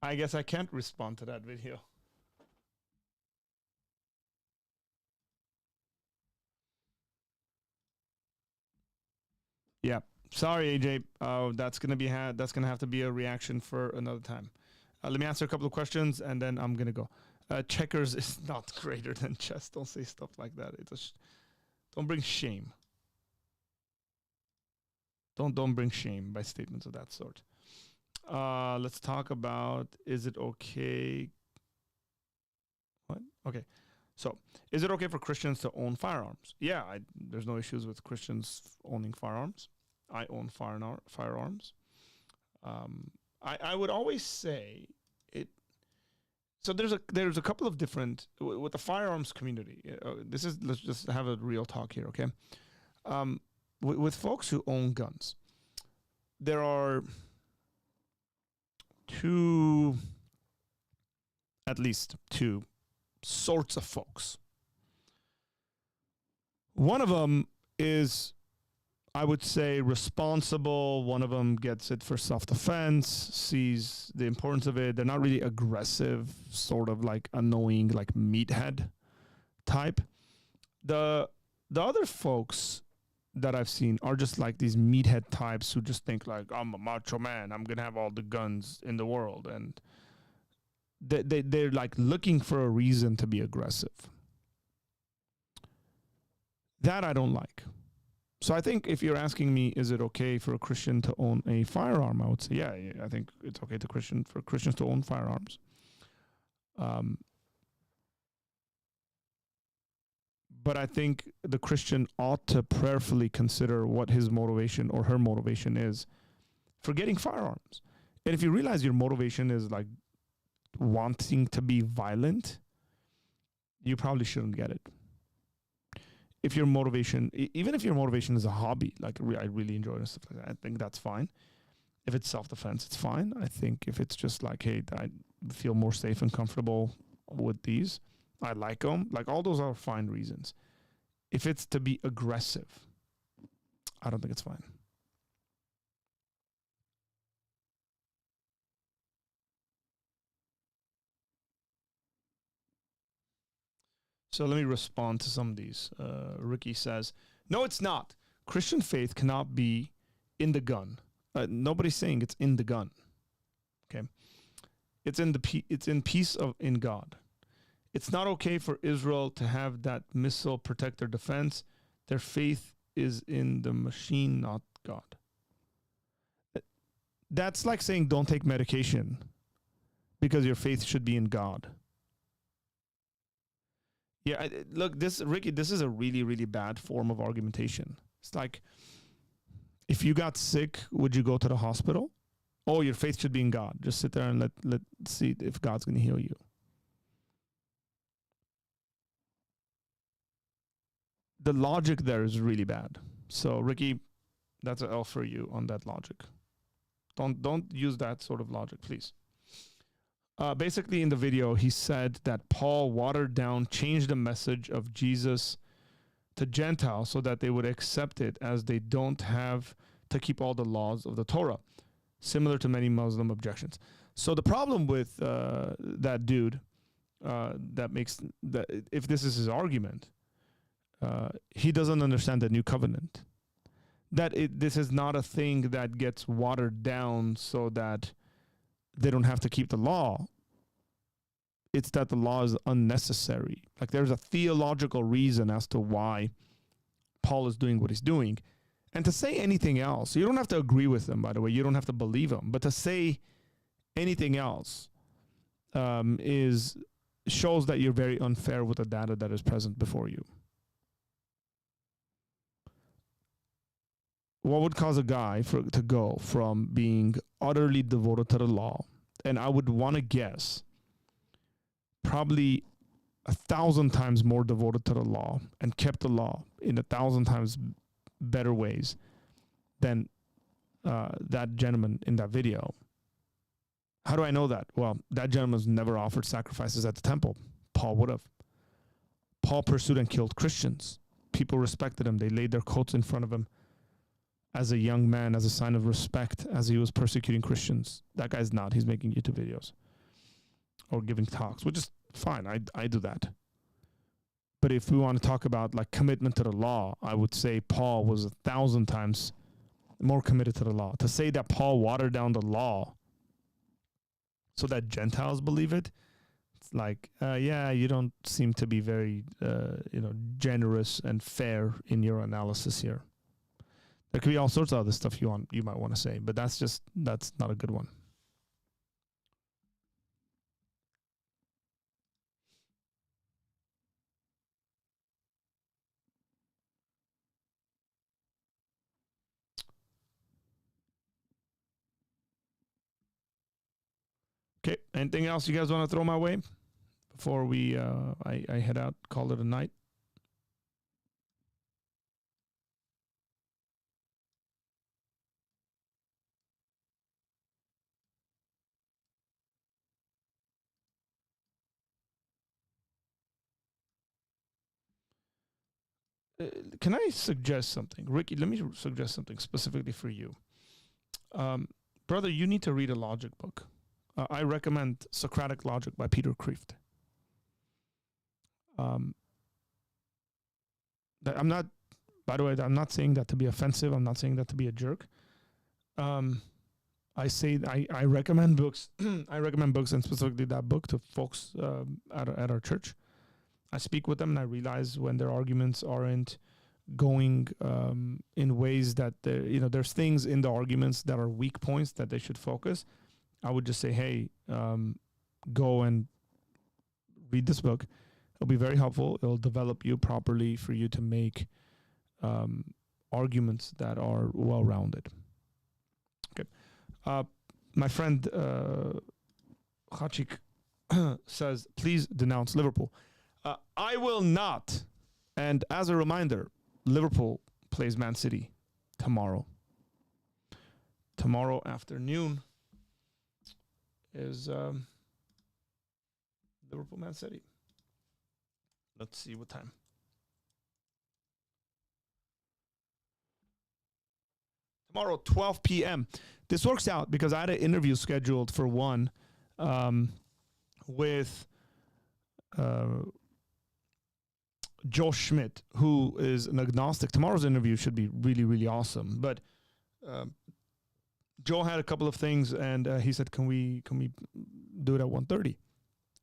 I guess I can't respond to that video. Yeah. Sorry, AJ. That's gonna have to be a reaction for another time. Let me answer a couple of questions and then I'm gonna go. Checkers is not greater than chess. Don't say stuff like that. Don't bring shame. Don't bring shame by statements of that sort. Let's talk about, is it okay? What? Okay. So, is it okay for Christians to own firearms? Yeah, there's no issues with Christians owning firearms. I own firearms. I would always say it. So there's a couple of different with the firearms community. Let's just have a real talk here, okay? With folks who own guns, there are at least two sorts of folks. One of them is, I would say, responsible. One of them gets it for self-defense, sees the importance of it. They're not really aggressive, sort of like annoying, like meathead type. The other folks that I've seen are just like these meathead types who just think like, I'm a macho man, I'm gonna have all the guns in the world, and they're like looking for a reason to be aggressive. That I don't like. So I think if you're asking me, is it okay for a Christian to own a firearm? I would say, yeah, I think it's okay for Christians to own firearms. But I think the Christian ought to prayerfully consider what his motivation or her motivation is for getting firearms. And if you realize your motivation is like wanting to be violent, you probably shouldn't get it. If your motivation, even if your motivation is a hobby, like I really enjoy it and stuff like that, I think that's fine. If it's self-defense, it's fine. I think if it's just like, hey, I feel more safe and comfortable with these, I like them, like all those are fine reasons. If it's to be aggressive, I don't think it's fine. So let me respond to some of these. Ricky says, no, it's not. Christian faith cannot be in the gun. Nobody's saying it's in the gun. Okay. It's in peace in God. It's not okay for Israel to have that missile protect their defense. Their faith is in the machine, not God. That's like saying don't take medication because your faith should be in God. Yeah, look, Ricky, this is a really, really bad form of argumentation. It's like, if you got sick, would you go to the hospital? Oh, your faith should be in God. Just sit there and let's see if God's going to heal you. The logic there is really bad. So, Ricky, that's an L for you on that logic. Don't use that sort of logic, please. Basically, in the video, he said that Paul watered down, changed the message of Jesus to Gentiles so that they would accept it, as they don't have to keep all the laws of the Torah, similar to many Muslim objections. So the problem with that dude, that makes that, if this is his argument, he doesn't understand the new covenant. That this is not a thing that gets watered down so that they don't have to keep the law. It's that the law is unnecessary. Like, there's a theological reason as to why Paul is doing what he's doing. And to say anything else, you don't have to agree with him, by the way. You don't have to believe him. But to say anything else shows that you're very unfair with the data that is present before you. What would cause a guy to go from being utterly devoted to the law, and I would want to guess probably 1,000 times more devoted to the law and kept the law in 1,000 times better ways than that gentleman in that video? How do I know that? Well, that gentleman's never offered sacrifices at the temple. Paul would have. Paul pursued and killed Christians. People respected him. They laid their coats in front of him as a young man, as a sign of respect, as he was persecuting Christians. That guy's not. He's making YouTube videos or giving talks, which is fine. I do that. But if we want to talk about like commitment to the law, I would say Paul was 1,000 times more committed to the law. To say that Paul watered down the law so that Gentiles believe it, it's like, yeah, you don't seem to be very, generous and fair in your analysis here. There could be all sorts of other stuff you might want to say, but that's not a good one. Okay, anything else you guys want to throw my way before we I head out, call it a night? Can I suggest something? Ricky, let me suggest something specifically for you. Brother, you need to read a logic book. I recommend Socratic Logic by Peter Kreeft. I'm not, by the way, I'm not saying that to be offensive. I'm not saying that to be a jerk. I say I recommend books. I recommend books, and specifically that book, to folks at our church. I speak with them, and I realize when their arguments aren't going in ways that there's things in the arguments that are weak points that they should focus. I would just say, hey, go and read this book. It'll be very helpful. It'll develop you properly for you to make arguments that are well-rounded. Okay. My friend Khachik says, please denounce Liverpool. I will not. And as a reminder, Liverpool plays Man City tomorrow. Tomorrow afternoon is Liverpool Man City. Let's see what time. Tomorrow, 12 p.m. This works out because I had an interview scheduled for 1 with Joe Schmidt, who is an agnostic. Tomorrow's interview should be really, really awesome. But Joe had a couple of things, and he said, "Can we do it at 1:30?"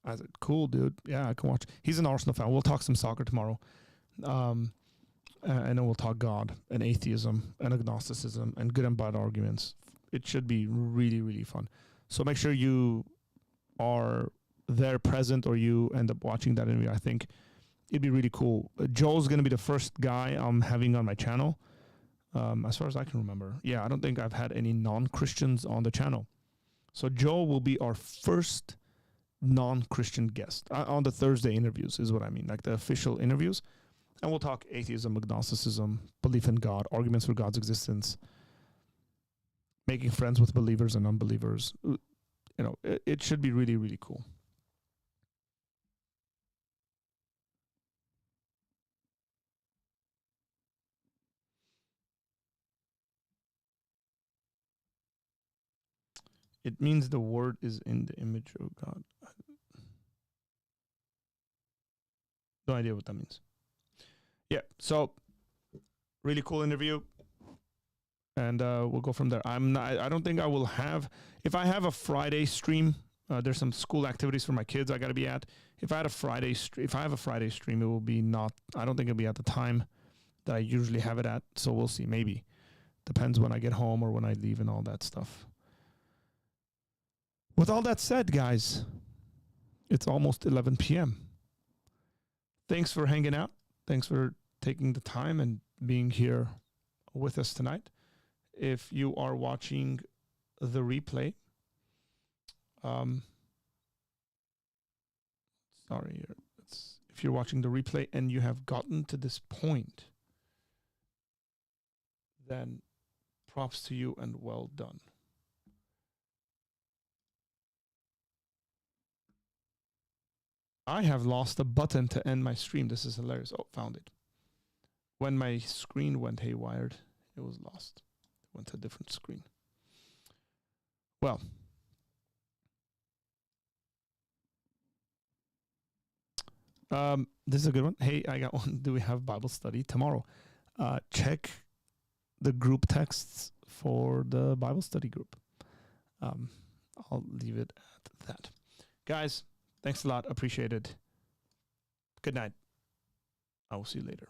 I said, "Cool, dude. Yeah, I can watch." He's an Arsenal fan. We'll talk some soccer tomorrow, and then we'll talk God and atheism and agnosticism and good and bad arguments. It should be really, really fun. So make sure you are there, present, or you end up watching that interview. I think it'd be really cool. Joe's going to be the first guy I'm having on my channel, as far as I can remember. Yeah, I don't think I've had any non-Christians on the channel. So Joe will be our first non-Christian guest on the Thursday interviews, is what I mean, like the official interviews. And we'll talk atheism, agnosticism, belief in God, arguments for God's existence, making friends with believers and unbelievers. It should be really, really cool. It means the word is in the image of God. No idea what that means. Yeah, so really cool interview, and we'll go from there. I don't think I will have. If I have a Friday stream, there's some school activities for my kids I got to be at. If I have a Friday stream, it will be not. I don't think it'll be at the time that I usually have it at. So we'll see. Maybe depends when I get home or when I leave and all that stuff. With all that said, guys, it's almost 11 p.m. Thanks for hanging out. Thanks for taking the time and being here with us tonight. If you are watching the replay, if you're watching the replay and you have gotten to this point, then props to you and well done. I have lost a button to end my stream. This is hilarious. Oh, found it. When my screen went haywire, it was lost. It went to a different screen. Well, this is a good one. Hey, I got one. Do we have Bible study tomorrow? Check the group texts for the Bible study group. I'll leave it at that. Guys, thanks a lot. Appreciate it. Good night. I will see you later.